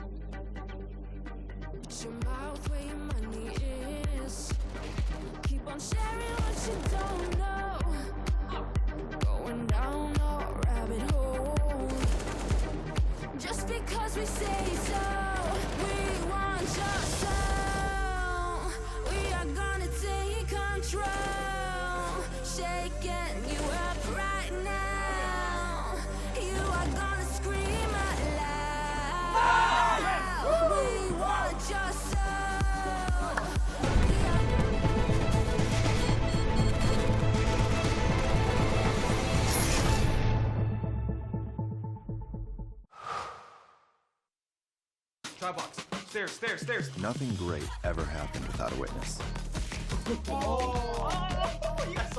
Try box. Stairs. Nothing great ever happened without a witness. Oh, you guys saw